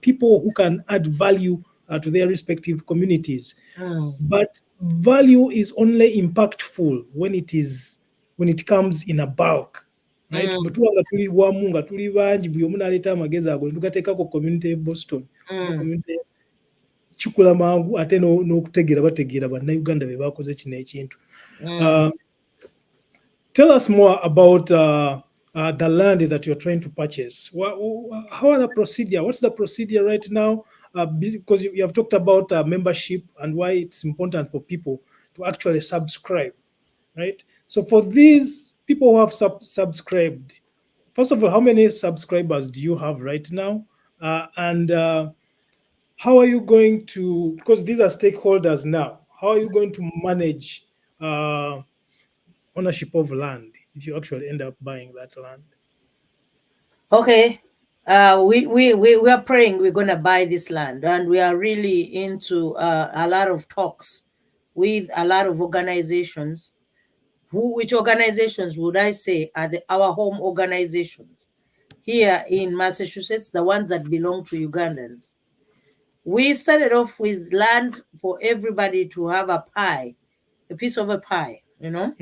people who can add value to their respective communities. But value is only impactful when it comes in a bulk. Right? Bwetuba tuli wamu nga tuli bangi buli omu n'aleeta amagezi ago ne tugateekako community e Boston. Community kikula mangu ate n'okutegeera bategeera bannayuganda be bakoze kino ekintu. Tell us more about the land that you're trying to purchase. How are the procedure? What's the procedure right now? Because you have talked about membership and why it's important for people to actually subscribe, right? So for these people who have subscribed, first of all, how many subscribers do you have right now? And how are you going to, because these are stakeholders now, how are you going to manage ownership of land if you actually end up buying that land? Okay. We are praying we're going to buy this land, and we are really into a lot of talks with a lot of organizations. Which organizations would I say are our home organizations here in Massachusetts, the ones that belong to Ugandans? We started off with land for everybody to have a pie, a piece of a pie, you know?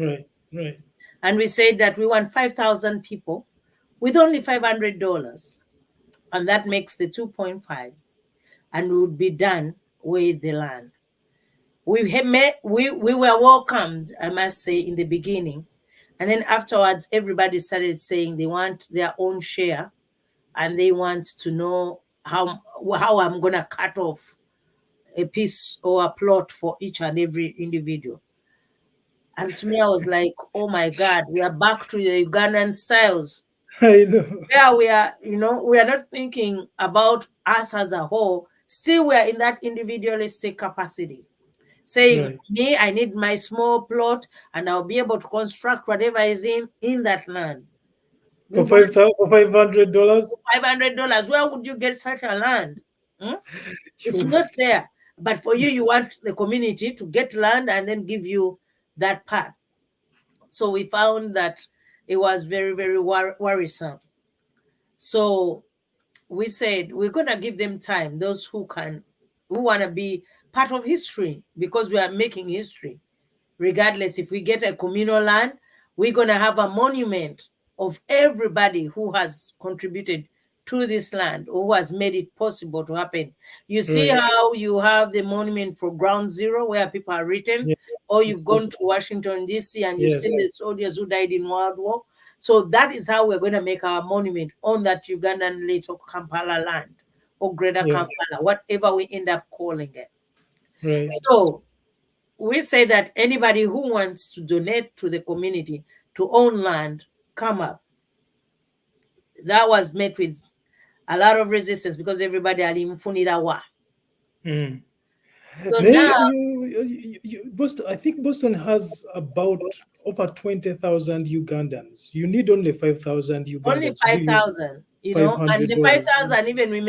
Right. And we said that we want 5,000 people with only $500. And that makes the 2.5. And we would be done with the land. We were welcomed, I must say, in the beginning. And then afterwards, everybody started saying they want their own share and they want to know how I'm going to cut off a piece or a plot for each and every individual. And to me, I was like, oh my God, we are back to the Ugandan styles. I know. Yeah, we are, we are not thinking about us as a whole. Still, we are in that individualistic capacity. Saying, me, I need my small plot and I'll be able to construct whatever is in that land. For $500? $500. Where would you get such a land? It's not there. But for you want the community to get land and then give you that part. So we found that it was very, very worrisome. So we said we're going to give them time, those who want to be part of history, because we are making history. Regardless, if we get a communal land, we're going to have a monument of everybody who has contributed to this land or who has made it possible to happen. You see how you have the monument for Ground Zero where people are written, or you've gone to Washington, D.C. and you've seen the soldiers who died in World War. So that is how we're going to make our monument on that Ugandan Little Kampala land or Greater Kampala, whatever we end up calling it. So we say that anybody who wants to donate to the community to own land, come up. That was met with a lot of resistance because everybody had infunida wa. So now, Boston, I think Boston has about over 20,000 Ugandans. You need only 5,000 Ugandans. Only 5,000, and the 5,000 even we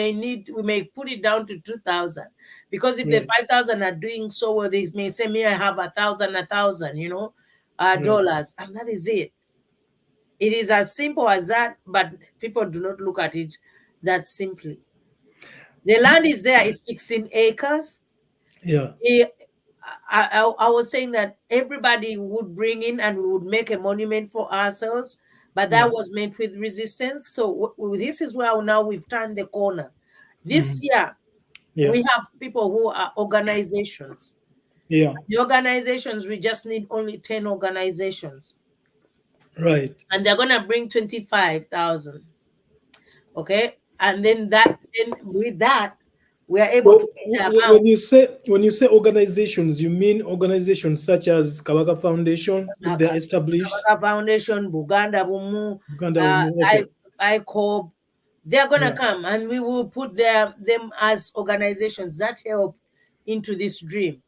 may put it down to 2,000, because if the 5,000 are doing so well, they may say, me, I have $1,000, dollars, and that is it. It is as simple as that, but people do not look at it that simply. The land is there, it's 16 acres. Yeah. I was saying that everybody would bring in and we would make a monument for ourselves, but that was met with resistance. So this is where now we've turned the corner. This year, we have people who are organizations. Yeah. The organizations, we just need only 10 organizations. Right. And they're going to bring 25,000. Okay. And then with that, we are able to get the amount. When you say organizations, you mean organizations such as Kabaka Foundation, if they're established? Kabaka Foundation, Uganda Bomu, okay. ICOB, they're going to come and we will put them as organizations that help into this dream.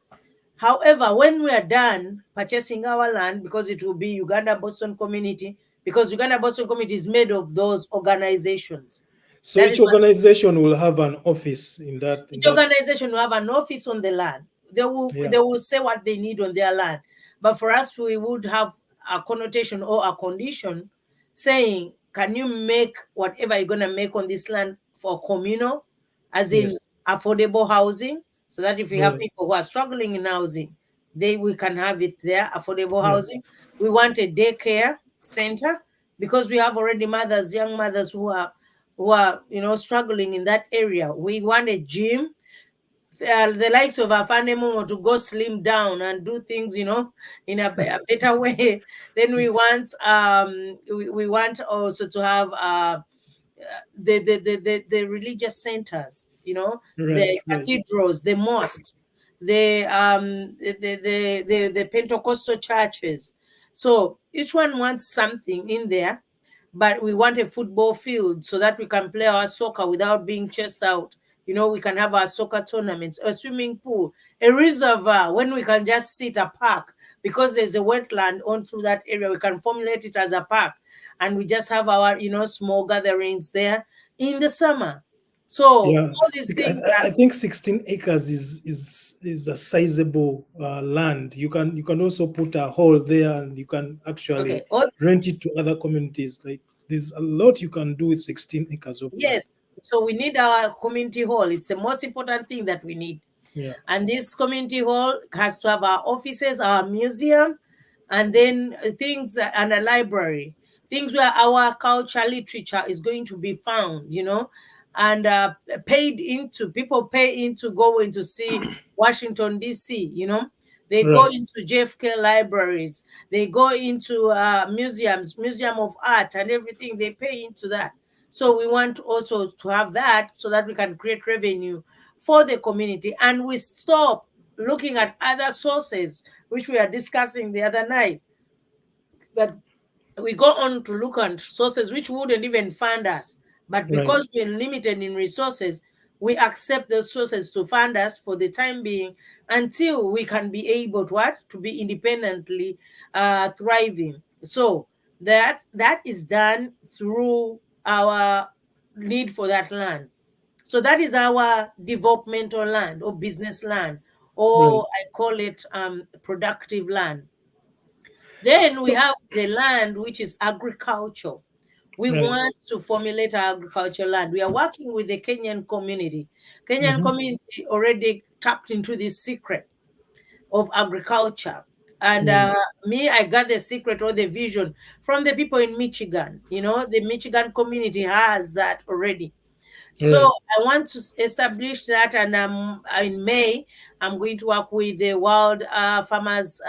However, when we are done purchasing our land, because it will be Uganda Boston Community, because Uganda Boston Community is made of those organizations. So each organization will have an office in that. Each organization will have an office on the land. They will say what they need on their land. But for us, we would have a connotation or a condition saying, can you make whatever you're going to make on this land for communal, as in affordable housing, so that if we have people who are struggling in housing, we can have it there, affordable housing. We want a daycare center because we have already mothers, young mothers who are struggling in that area. We want a gym, the likes of Afande Momo to go slim down and do things, in a better way. Then we want also to have the religious centers, the cathedrals, the mosques, the Pentecostal churches. So each one wants something in there. But we want a football field so that we can play our soccer without being chased out. We can have our soccer tournaments, a swimming pool, a reservoir when we can just sit a park because there's a wetland on through that area. We can formulate it as a park and we just have our, small gatherings there in the summer. So all these things. I think 16 acres is a sizable land. You can also put a hall there, and you can actually rent it to other communities. Like there's a lot you can do with 16 acres of land. Yes. So we need our community hall. It's the most important thing that we need. Yeah. And this community hall has to have our offices, our museum, and then things and a library. Things where our culture literature is going to be found, and people pay in to go in to see Washington, D.C., They go into JFK libraries. They go into museums, Museum of Art and everything. They pay into that. So we want also to have that so that we can create revenue for the community. And we stop looking at other sources, which we are discussing the other night. That we go on to look at sources which wouldn't even fund us. But because we're limited in resources, we accept those sources to fund us for the time being until we can be able to be independently thriving. So that is done through our need for that land. So that is our developmental land or business land, or I call it productive land. Then we have the land which is agriculture. We want to formulate our agricultural land. We are working with the Kenyan community. Kenyan community already tapped into this secret of agriculture. And I got the secret or the vision from the people in Michigan. The Michigan community has that already. So I want to establish that, and in May, I'm going to work with the World Farmers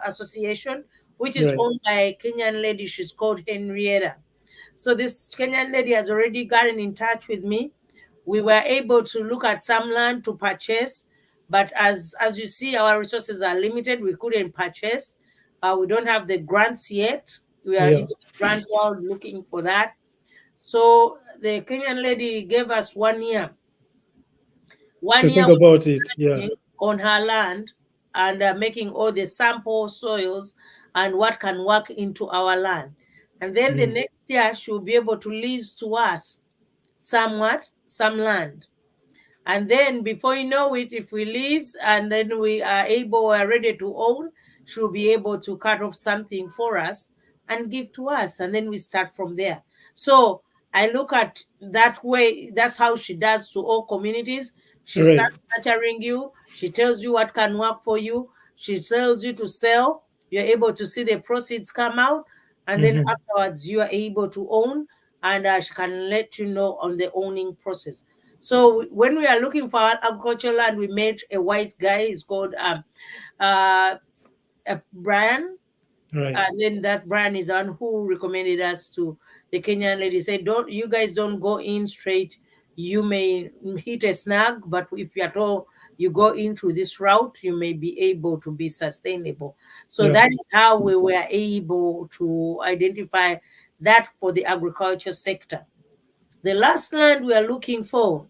Association, which is owned by a Kenyan lady. She's called Henrietta. So this Kenyan lady has already gotten in touch with me. We were able to look at some land to purchase, but as you see, our resources are limited. We couldn't purchase. We don't have the grants yet. We are in the grant world looking for that. So the Kenyan lady gave us 1 year. To think about it, on her land and making all the sample soils and what can work into our land. And then the next year, she'll be able to lease to us some land. And then before you know it, if we lease and then we are ready to own, she'll be able to cut off something for us and give to us. And then we start from there. So I look at that way. That's how she does to all communities. She Right. starts nurturing you. She tells you what can work for you. She tells you to sell. You're able to see the proceeds come out. And then afterwards, you are able to own. And she can let you know on the owning process. So when we are looking for agricultural land, we made a white guy. He's called Brian. Right. And then that Brian is on who recommended us to the Kenyan lady. Said, you guys don't go in straight. You may hit a snag, but if you at all you go into this route, you may be able to be sustainable. So that is how we were able to identify that for the agriculture sector. The last land we are looking for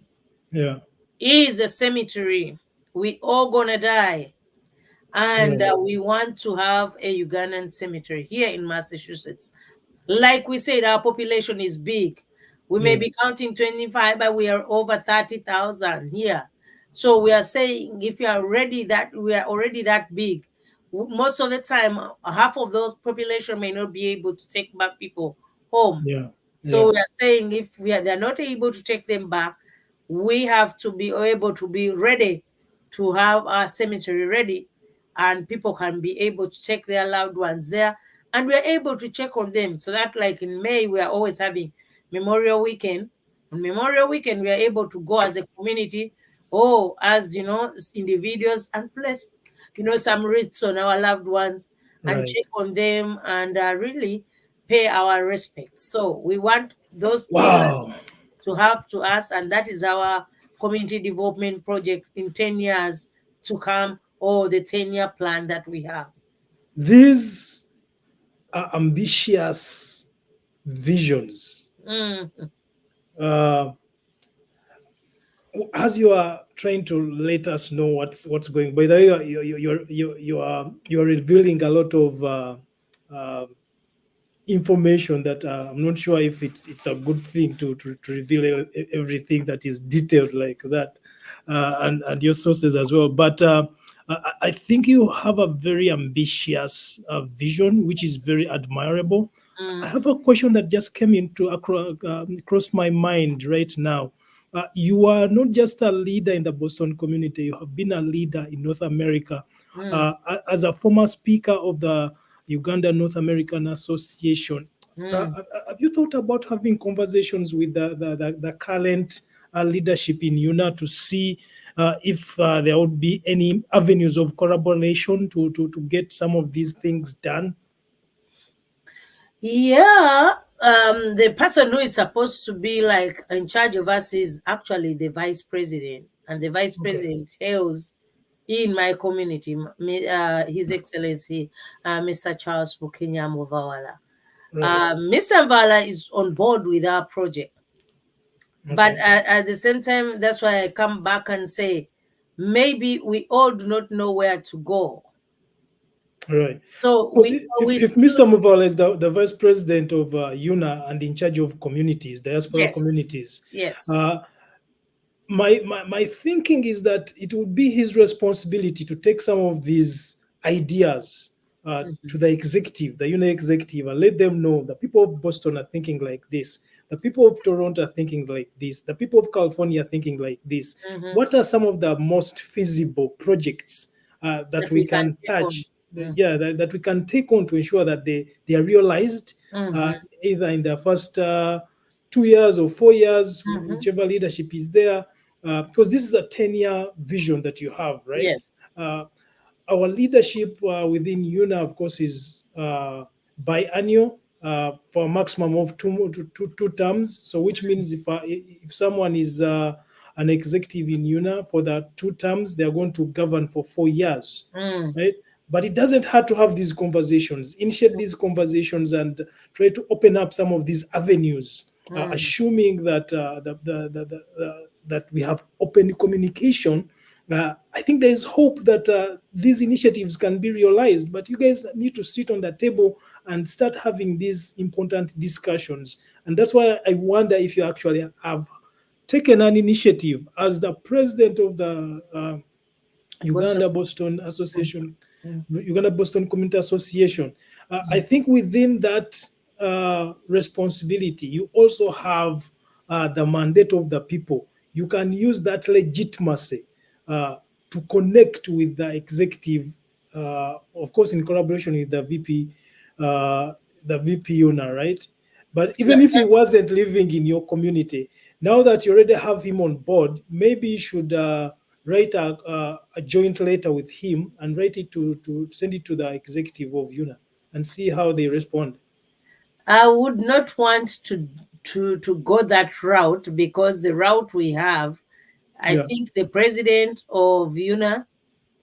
is a cemetery. We all gonna die. And we want to have a Ugandan cemetery here in Massachusetts. Like we said, our population is big. We may be counting 25, but we are over 30,000 here. So we are saying if we are already that big, most of the time, half of those population may not be able to take back people home. So we are saying if they're not able to take them back, we have to be able to be ready to have our cemetery ready, and people can be able to take their loved ones there, and we're able to check on them. So that like in May, we are always having Memorial Weekend. On Memorial Weekend, we are able to go as a community, as individuals, and place, some wreaths on our loved ones and check on them and really pay our respects. So we want those things to have to us, and that is our community development project in 10 years to come, or the 10-year plan that we have. These are ambitious visions. As you are trying to let us know what's going, by the way, you're revealing a lot of information that I'm not sure if it's a good thing to reveal everything that is detailed like that, and your sources as well. But I think you have a very ambitious vision, which is very admirable. I have a question that just came into across my mind right now. You are not just a leader in the Boston community, you have been a leader in North America. As a former speaker of the Uganda North American Association, have you thought about having conversations with the current leadership in UNA to see if there would be any avenues of collaboration to get some of these things done? The person who is supposed to be like in charge of us is actually the vice president, and the vice president hails in my community, His Excellency, Mr. Charles Bukenya Muvawala. Mr. Mvala is on board with our project. But at the same time, that's why I come back and say, maybe we all do not know where to go. Right. So if Mr. Muvawala is the vice president of UNA and in charge of communities, diaspora communities, my thinking is that it would be his responsibility to take some of these ideas to the executive, the UNA executive, and let them know the people of Boston are thinking like this, the people of Toronto are thinking like this, the people of California are thinking like this. What are some of the most feasible projects that we can touch? That we can take on to ensure that they are realized either in the first 2 years or 4 years, whichever leadership is there, because this is a 10-year vision that you have, right? Yes. Our leadership within UNA, of course, is biannual for a maximum of two terms. So which means if someone is an executive in UNA for the 2 terms, they are going to govern for 4 years, right? But it doesn't hurt to have these conversations, initiate these conversations, and try to open up some of these avenues, assuming that that we have open communication. I think there is hope that these initiatives can be realized, but you guys need to sit on the table and start having these important discussions. And that's why I wonder if you actually have taken an initiative as the president of the Uganda Boston Association, Uganda Boston Community Association. I think within that responsibility, you also have the mandate of the people. You can use that legitimacy to connect with the executive, of course, in collaboration with the VP UNA, right? But even if he wasn't living in your community, now that you already have him on board, maybe you should write a joint letter with him and write it to send it to the executive of UNA and see how they respond. I would not want to go that route, because the route we have, I think the president of UNA,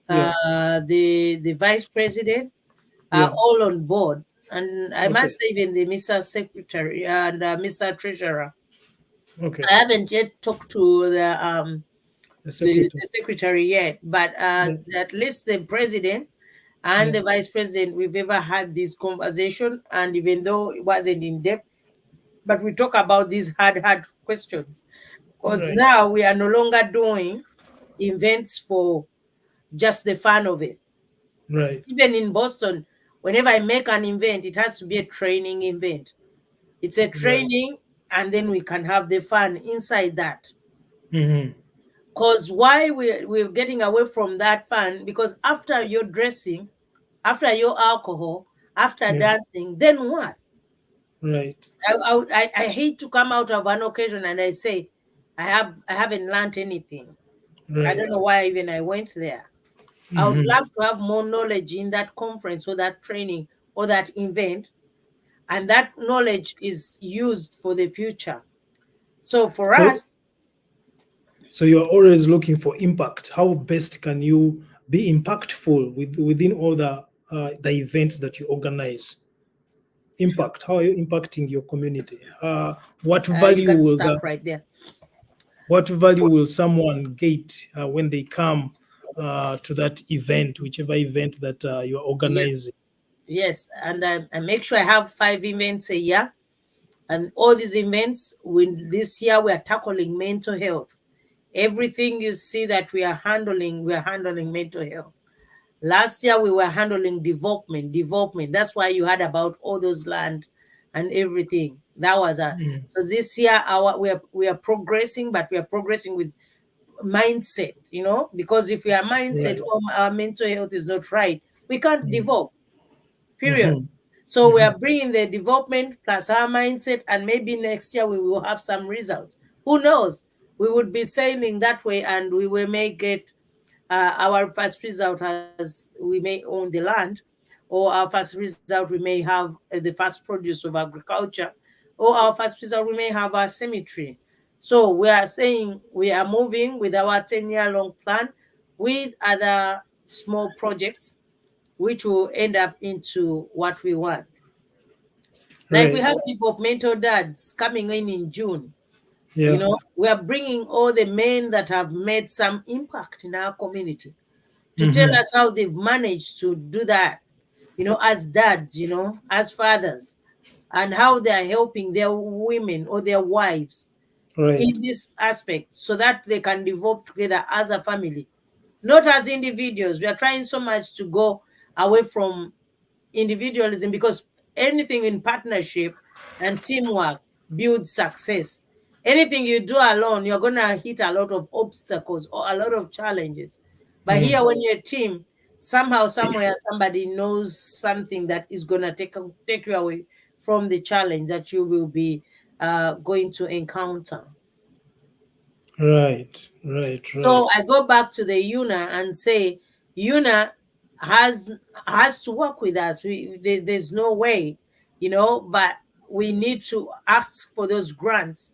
the vice president are all on board. And I must say, even the Mr. Secretary and Mr. Treasurer. Okay. I haven't yet talked to the secretary yet, but at least the president and the vice president, we've ever had this conversation. And even though it wasn't in depth, but we talk about these hard questions, because now we are no longer doing events for just the fun of it. Right. Even in Boston, whenever I make an event, it has to be a training event. It's a training, and then we can have the fun inside that. Because why we're getting away from that fun? Because after your dressing, after your alcohol, after dancing, then what? Right. I hate to come out of an occasion and I say, I haven't learned anything. Right. I don't know why even I went there. I would love to have more knowledge in that conference or that training or that event, and that knowledge is used for the future. So for us. So you're always looking for impact. How best can you be impactful within all the events that you organize? Impact. How are you impacting your community? What value will stop right there. What value will someone get when they come to that event, whichever event that you're organizing? Yes, and I make sure I have 5 events a year, and all these events, this year we are tackling mental health. Everything you see that we are handling mental health. Last year we were handling development. That's why you heard about all those land and everything. That was so this year we are progressing, but we are progressing with mindset, because if our mindset or our mental health is not right, we can't develop. Period. So we are bringing the development plus our mindset, and maybe next year we will have some results. Who knows? We would be sailing that way, and we may get our first result as we may own the land, or our first result we may have the first produce of agriculture, or our first result we may have our cemetery. So we are saying we are moving with our 10-year-long plan with other small projects, which will end up into what we want. Like we have developmental dads coming in June. We are bringing all the men that have made some impact in our community to tell us how they've managed to do that, as dads, as fathers, and how they are helping their women or their wives in this aspect, so that they can develop together as a family, not as individuals. We are trying so much to go away from individualism, because anything in partnership and teamwork builds success. Anything you do alone, you're going to hit a lot of obstacles or a lot of challenges. But here, when you're a team, somehow, somewhere, somebody knows something that is going to take you away from the challenge that you will be going to encounter. Right. So I go back to the UNA and say, UNA has to work with us. There's no way, but we need to ask for those grants.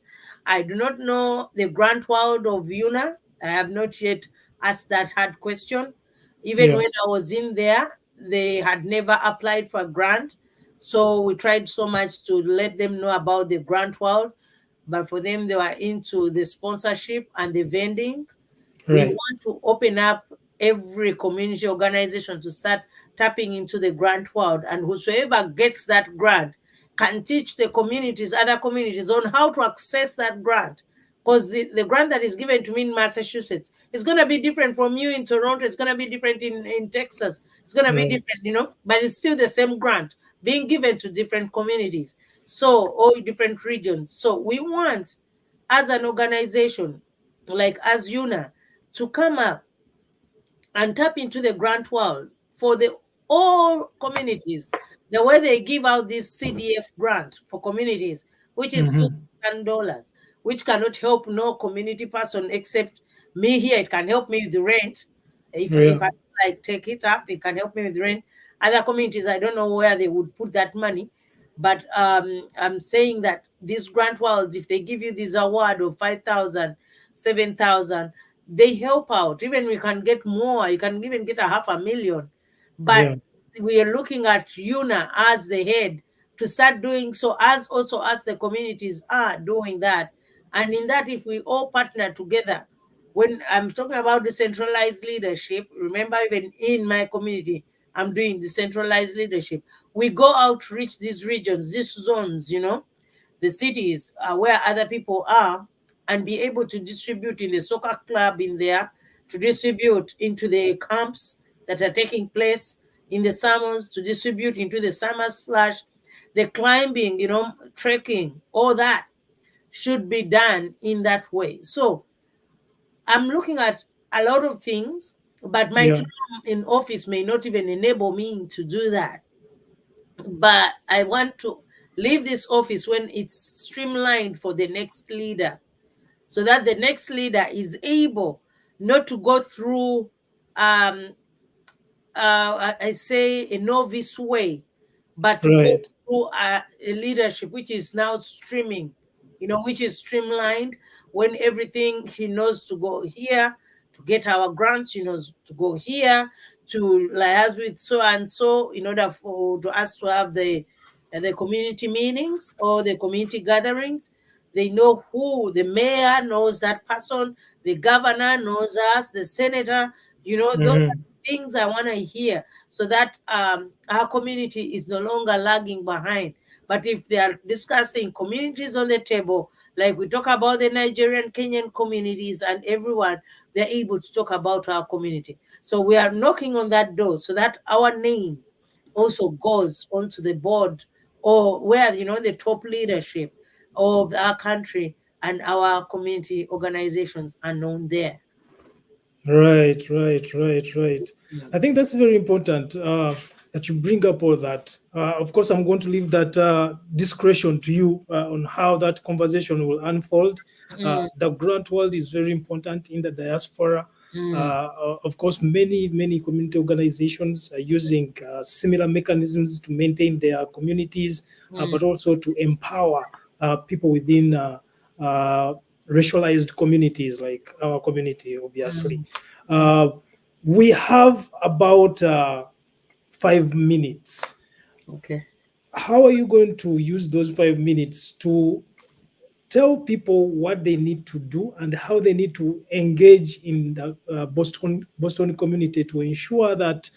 I do not know the grant world of UNA. I have not yet asked that hard question. Even when I was in there, they had never applied for a grant. So we tried so much to let them know about the grant world. But for them, they were into the sponsorship and the vending. We want to open up every community organization to start tapping into the grant world, and whosoever gets that grant can teach the communities, other communities, on how to access that grant. Because the grant that is given to me in Massachusetts is going to be different from you in Toronto. It's going to be different in Texas. It's going to be different, but it's still the same grant being given to different communities. So all different regions. So we want, as an organization, like as UNA, to come up and tap into the grant world for the all communities. The way they give out this CDF grant for communities, which is $2,000, which cannot help no community person except me here. It can help me with the rent. If I like take it up, it can help me with the rent. Other communities, I don't know where they would put that money. But I'm saying that these grant worlds, if they give you this award of 5,000, 7,000, they help out. Even we can get more. You can even get $500,000. But we are looking at UNA as the head to start doing so, as also as the communities are doing that. And in that, if we all partner together, when I'm talking about decentralized leadership, remember, even in my community, I'm doing decentralized leadership. We go out, reach these regions, these zones, the cities where other people are, and be able to distribute in the soccer club in there, to distribute into the camps that are taking place in the summers, to distribute into the summer splash, the climbing, trekking, all that should be done in that way. So I'm looking at a lot of things, but my time in office may not even enable me to do that. But I want to leave this office when it's streamlined for the next leader, so that the next leader is able not to go through, I say, a novice way, but to go through a leadership which is now streaming, which is streamlined, when everything he knows to go here, to get our grants, to go here, to liaise with so and so, in order to us to have the community meetings or the community gatherings. They know who the mayor knows, that person, the governor knows us, the senator, those are things I want to hear, so that our community is no longer lagging behind. But if they are discussing communities on the table, like we talk about the Nigerian, Kenyan communities and everyone, they're able to talk about our community. So we are knocking on that door, so that our name also goes onto the board, or where, the top leadership of our country and our community organizations are known there. Right. I think that's very important that you bring up all that. Of course, I'm going to leave that discretion to you on how that conversation will unfold. The grant world is very important in the diaspora. Of course, many community organizations are using similar mechanisms to maintain their communities, but also to empower people within racialized communities like our community, obviously. We have about 5 minutes. Okay. How are you going to use those 5 minutes to tell people what they need to do and how they need to engage in the Boston community to ensure that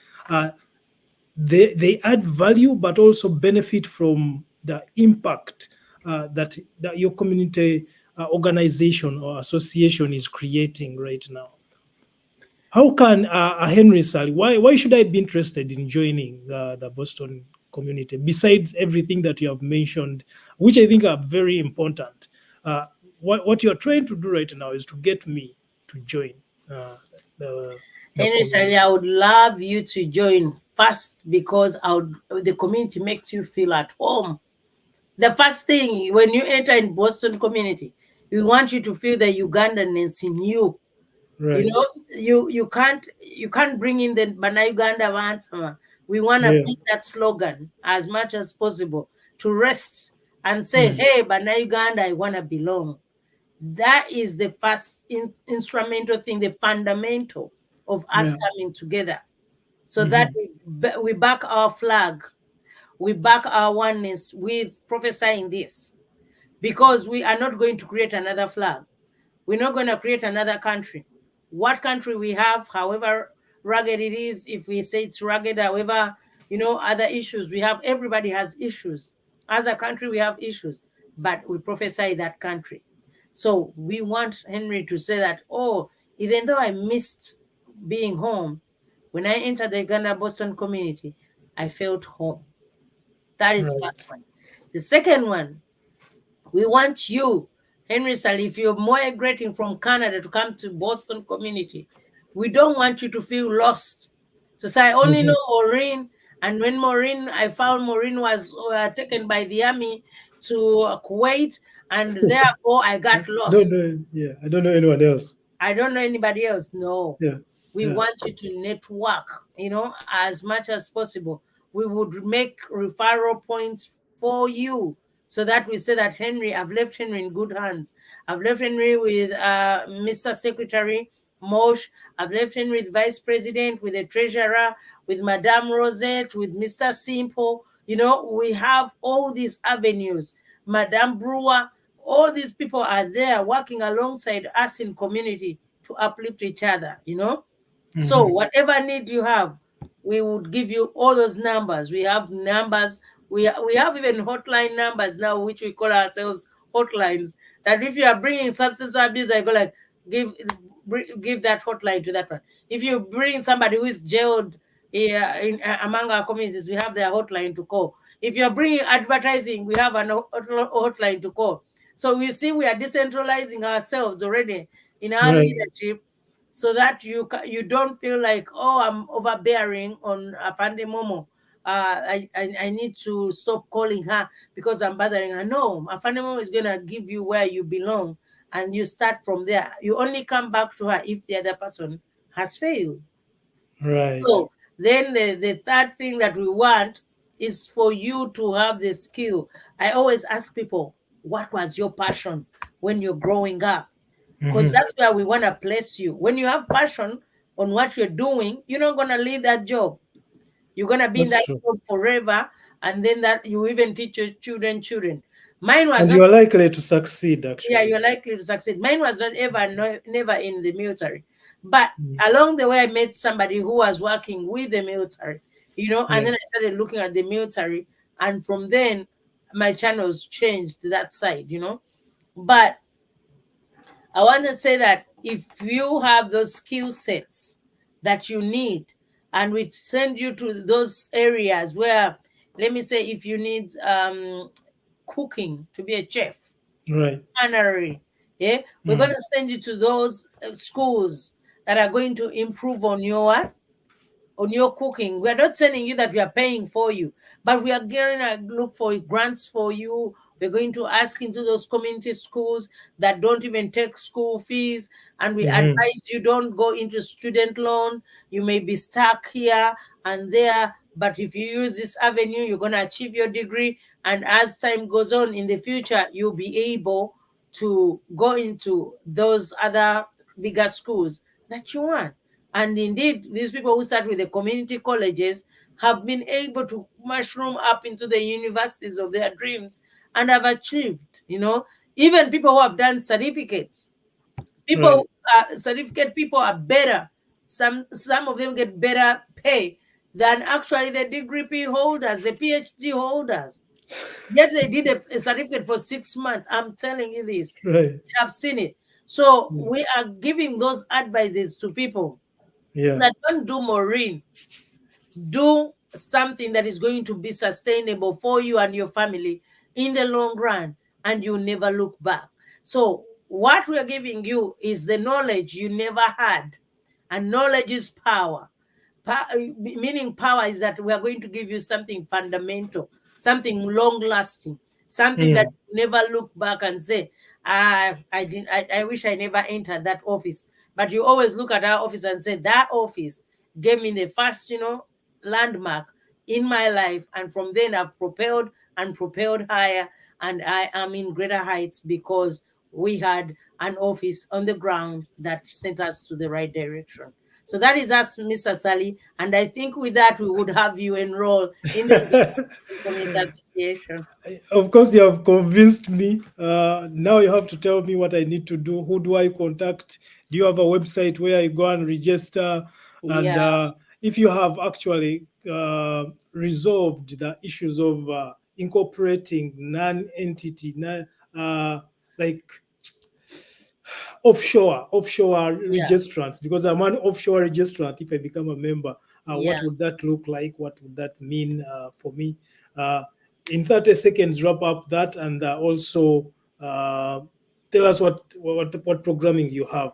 they add value, but also benefit from the impact that your community organization or association is creating right now? How can Henry Sally, why should I be interested in joining the Boston community, besides everything that you have mentioned, which I think are very important? What you're trying to do right now is to get me to join the Henry Sally, I would love you to join first, because the community makes you feel at home. The first thing, when you enter in Boston community, we want you to feel the Ugandanness in you. Right. You can't bring in the Bana Uganda Vantama. We want to beat that slogan as much as possible, to rest and say, hey, Bana Uganda, I want to belong. That is the first instrumental thing, the fundamental of us coming together, so that we back our flag, we back our oneness with prophesying this, because we are not going to create another flag. We're not going to create another country. What country we have, however rugged it is, if we say it's rugged, however, other issues we have, everybody has issues. As a country, we have issues, but we prophesy that country. So we want Henry to say that, even though I missed being home, when I entered the Uganda Boston community, I felt home. That is first one. The second one, we want you, Henry Sally, if you're migrating from Canada to come to Boston community, we don't want you to feel lost. To say, I only know Maureen, and when I found Maureen was taken by the army to Kuwait, and therefore I got lost. I don't know anyone else. I don't know anybody else. No. Yeah. We want you to network, as much as possible. We would make referral points for you so that we say that Henry, I've left Henry in good hands. I've left Henry with Mr. Secretary Mosh. I've left Henry with Vice President, with the Treasurer, with Madame Rosette, with Mr. Simple. We have all these avenues. Madame Brewer, all these people are there working alongside us in community to uplift each other, So whatever need you have, we would give you all those numbers. We have numbers. We have even hotline numbers now, which we call ourselves hotlines. That if you are bringing substance abuse, I go like, give that hotline to that one. If you bring somebody who is jailed among our communities, we have their hotline to call. If you're bringing advertising, we have a hotline to call. So we see we are decentralizing ourselves already in our leadership, so that you don't feel like, oh, I'm overbearing on Afande Momo. I need to stop calling her because I'm bothering her. No, Afande Momo is going to give you where you belong, and you start from there. You only come back to her if the other person has failed. Right. So then the third thing that we want is for you to have the skill. I always ask people, what was your passion when you're growing up? Because that's where we want to place you. When you have passion on what you're doing, you're not going to leave that job. You're going to be in that job forever, and then that you even teach your children. Mine was and you are likely to succeed, actually. Yeah, you're likely to succeed. Mine was not never in the military. But along the way, I met somebody who was working with the military, and then I started looking at the military. And from then, my channels changed to that side, But I want to say that if you have those skill sets that you need, and we send you to those areas where, let me say, if you need cooking to be a chef, right, culinary, we're going to send you to those schools that are going to improve on your cooking. We're not sending you that we are paying for you, but we are going to look for grants for you. We're going to ask into those community schools that don't even take school fees, and we advise you don't go into student loan. You may be stuck here and there, but if you use this avenue, you're going to achieve your degree, and as time goes on in the future, you'll be able to go into those other bigger schools that you want. And indeed, these people who start with the community colleges have been able to mushroom up into the universities of their dreams and have achieved, even people who have done certificates. Certificate people are better. Some of them get better pay than actually the degree holders, the PhD holders. Yet they did a certificate for 6 months. I'm telling you this. Right. I've seen it. So we are giving those advices to people. That don't do Maureen. Do something that is going to be sustainable for you and your family in the long run, and you never look back. So what we are giving you is the knowledge you never had, and knowledge is power. Meaning power is that we are going to give you something fundamental, something long-lasting, something that you never look back and say, I wish I never entered that office. But you always look at our office and say, that office gave me the first, landmark in my life. And from then I've propelled higher, and I am in greater heights because we had an office on the ground that sent us to the right direction. So that is us, Mr. Sally. And I think with that, we would have you enroll in the Community Association. Of course, you have convinced me. Now you have to tell me what I need to do. Who do I contact? Do you have a website where I go and register? And if you have actually resolved the issues of incorporating non-entity, like offshore registrants, because I'm an offshore registrant. If I become a member, what would that look like? What would that mean for me? in 30 seconds, wrap up that, and also tell us what programming you have.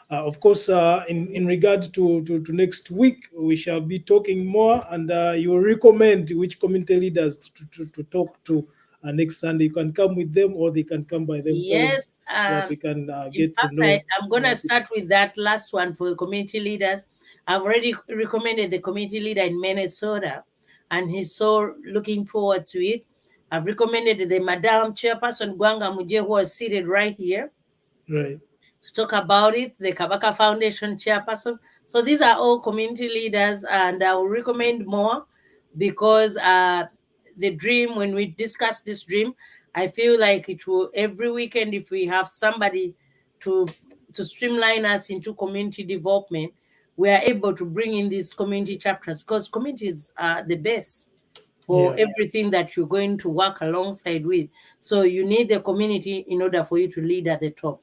Of course, in regard to next week, we shall be talking more, and you will recommend which community leaders to talk to next Sunday. You can come with them, or they can come by themselves, Yes. so that we can In get to fact, know. I'm going to start with that last one for the community leaders. I've already recommended the community leader in Minnesota, and he's so looking forward to it. I've recommended the Madam Chairperson Gwanga Muje, who is seated right here, Right. to talk about it, the Kabaka Foundation chairperson. So these are all community leaders, and I will recommend more because the dream, when we discuss this dream, I feel like it will, every weekend, if we have somebody to streamline us into community development, we are able to bring in these community chapters, because communities are the best for everything that you're going to work alongside with. So you need the community in order for you to lead at the top.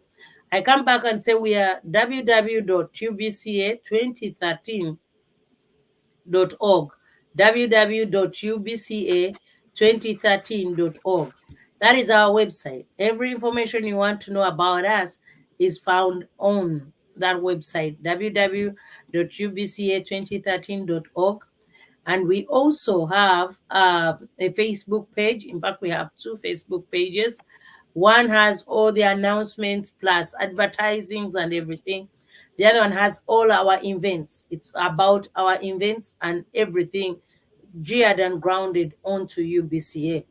I come back and say we are www.ubca2013.org, www.ubca2013.org. That is our website. Every information you want to know about us is found on that website, www.ubca2013.org. And we also have a Facebook page. In fact, we have 2 Facebook pages. One has all the announcements plus advertisings and everything. The other one has all our events. It's about our events and everything geared and grounded onto UBCA.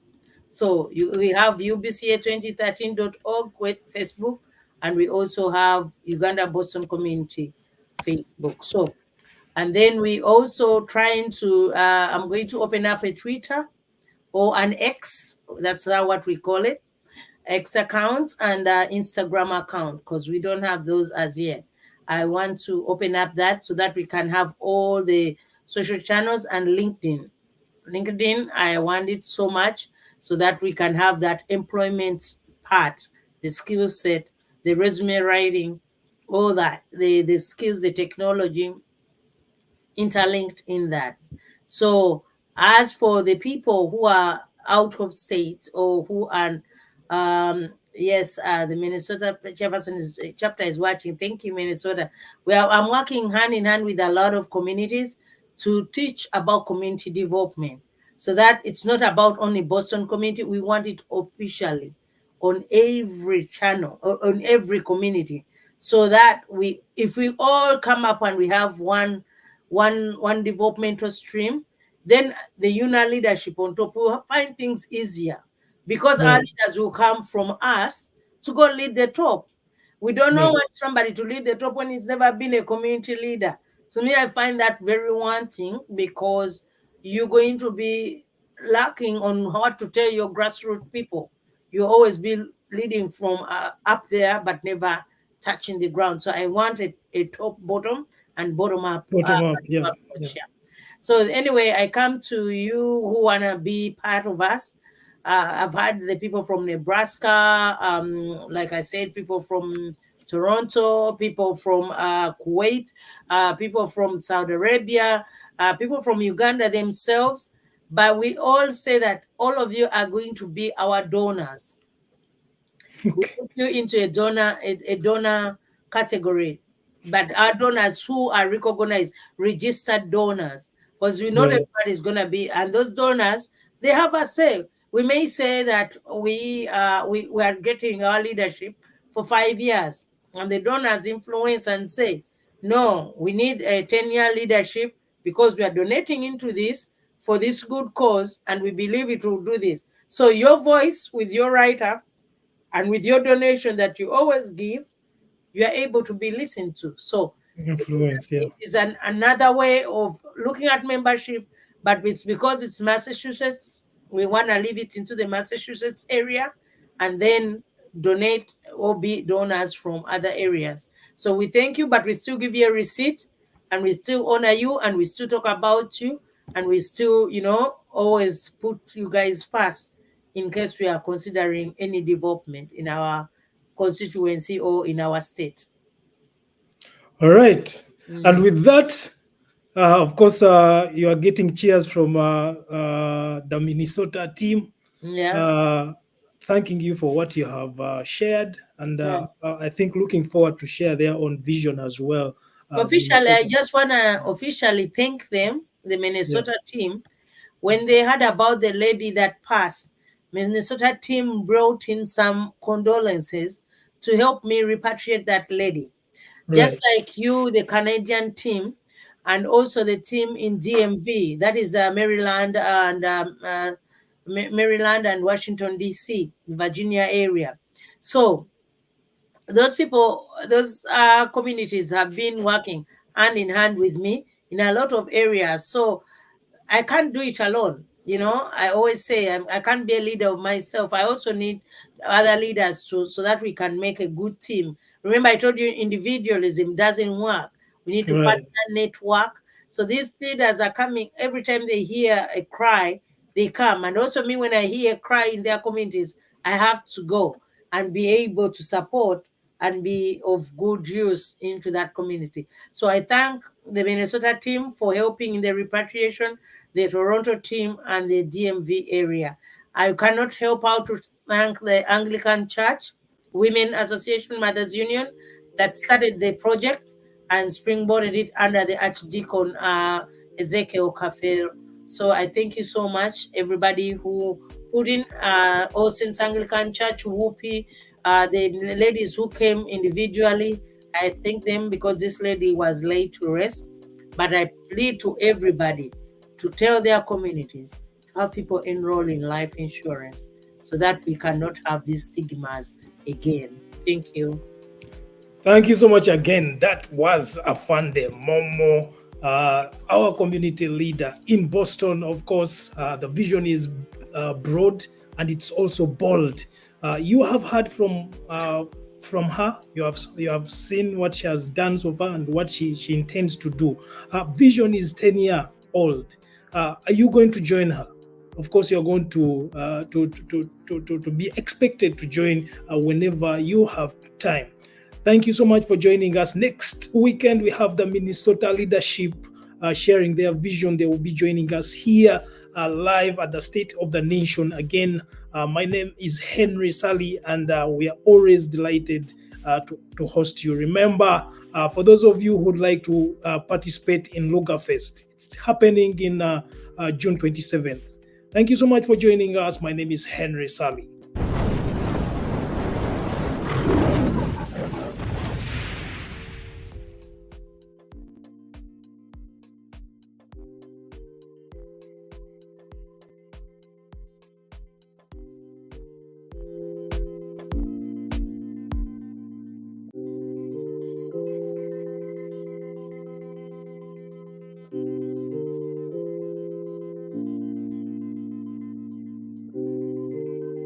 So we have UBCA2013.org with Facebook, and we also have Uganda Boston Community Facebook. So, and then we also trying to, I'm going to open up a Twitter or an X, that's now what we call it, X account, and Instagram account, because we don't have those as yet. I want to open up that so that we can have all the social channels, and LinkedIn. I want it so much so that we can have that employment part, the skill set, the resume writing, all that, the skills, the technology interlinked in that. So as for the people who are out of state or who are, yes, the Minnesota chairperson chapter is watching. Thank you, Minnesota. I'm working hand in hand with a lot of communities to teach about community development, so that it's not about only Boston community. We want it officially on every channel, on every community, so that if we all come up and we have one developmental stream, then the UNA leadership on top will find things easier, because our leaders will come from us to go lead the top. We don't know want somebody to lead the top when he's never been a community leader. To me, I find that very wanting, because you're going to be lacking on how to tell your grassroots people. You always be leading from up there, but never touching the ground. So I want a top, bottom, and bottom up. Yeah. So anyway, I come to you who want to be part of us. I've had the people from Nebraska, like I said, people from Toronto, people from Kuwait, people from Saudi Arabia, people from Uganda themselves. But we all say that all of you are going to be our donors. We put you into a donor category, but our donors who are recognized, registered donors, because we know that everybody is going to be, and those donors, they have a say. We may say that we are getting our leadership for 5 years, and the donors influence and say, no, we need a 10-year leadership because we are donating into this for this good cause, and we believe it will do this. So your voice with your write-up and with your donation that you always give, you are able to be listened to. So influence, it is another way of looking at membership, but it's because it's Massachusetts, we want to leave it into the Massachusetts area and then donate or be donors from other areas. So we thank you, but we still give you a receipt, and we still honor you, and we still talk about you, and we still, always put you guys first in case we are considering any development in our constituency or in our state. All right. And with that, of course, you are getting cheers from the Minnesota team. Yeah. Thanking you for what you have shared, and Yeah. I think looking forward to share their own vision as well. Officially, I just want to officially thank them, the Minnesota team. When they heard about the lady that passed, Minnesota team brought in some condolences to help me repatriate that lady. Just like you, the Canadian team, and also the team in DMV, that is Maryland and Washington, D.C., Virginia area. So those people, those communities have been working hand in hand with me in a lot of areas. So I can't do it alone. I always say I can't be a leader of myself. I also need other leaders so that we can make a good team. Remember, I told you individualism doesn't work. We need to partner, network. So these leaders are coming every time they hear a cry, they come. And also me, when I hear a cry in their communities, I have to go and be able to support and be of good use into that community. So I thank the Minnesota team for helping in the repatriation, the Toronto team, and the DMV area. I cannot help out to thank the Anglican Church, Women Association, Mothers Union, that started the project and springboarded it under the Archdeacon Ezekiel Kafel. So I thank you so much, everybody who put in All Saints Anglican Church, Whoopi, the ladies who came individually. I thank them because this lady was laid to rest. But I plead to everybody to tell their communities to have people enroll in life insurance so that we cannot have these stigmas again. Thank you. Thank you so much again. That was Afande Momo, our community leader in Boston. Of course, the vision is broad and it's also bold. You have heard from her. You have seen what she has done so far and what she intends to do. Her vision is 10-year old. Are you going to join her? Of course, you're going to be expected to join whenever you have time. Thank you so much for joining us. Next weekend, we have the Minnesota leadership sharing their vision. They will be joining us here live at the State of the Nation. Again, my name is Henry Sally, and we are always delighted to host you. Remember, for those of you who would like to participate in Loga Fest, it's happening in June 27th. Thank you so much for joining us. My name is Henry Sally.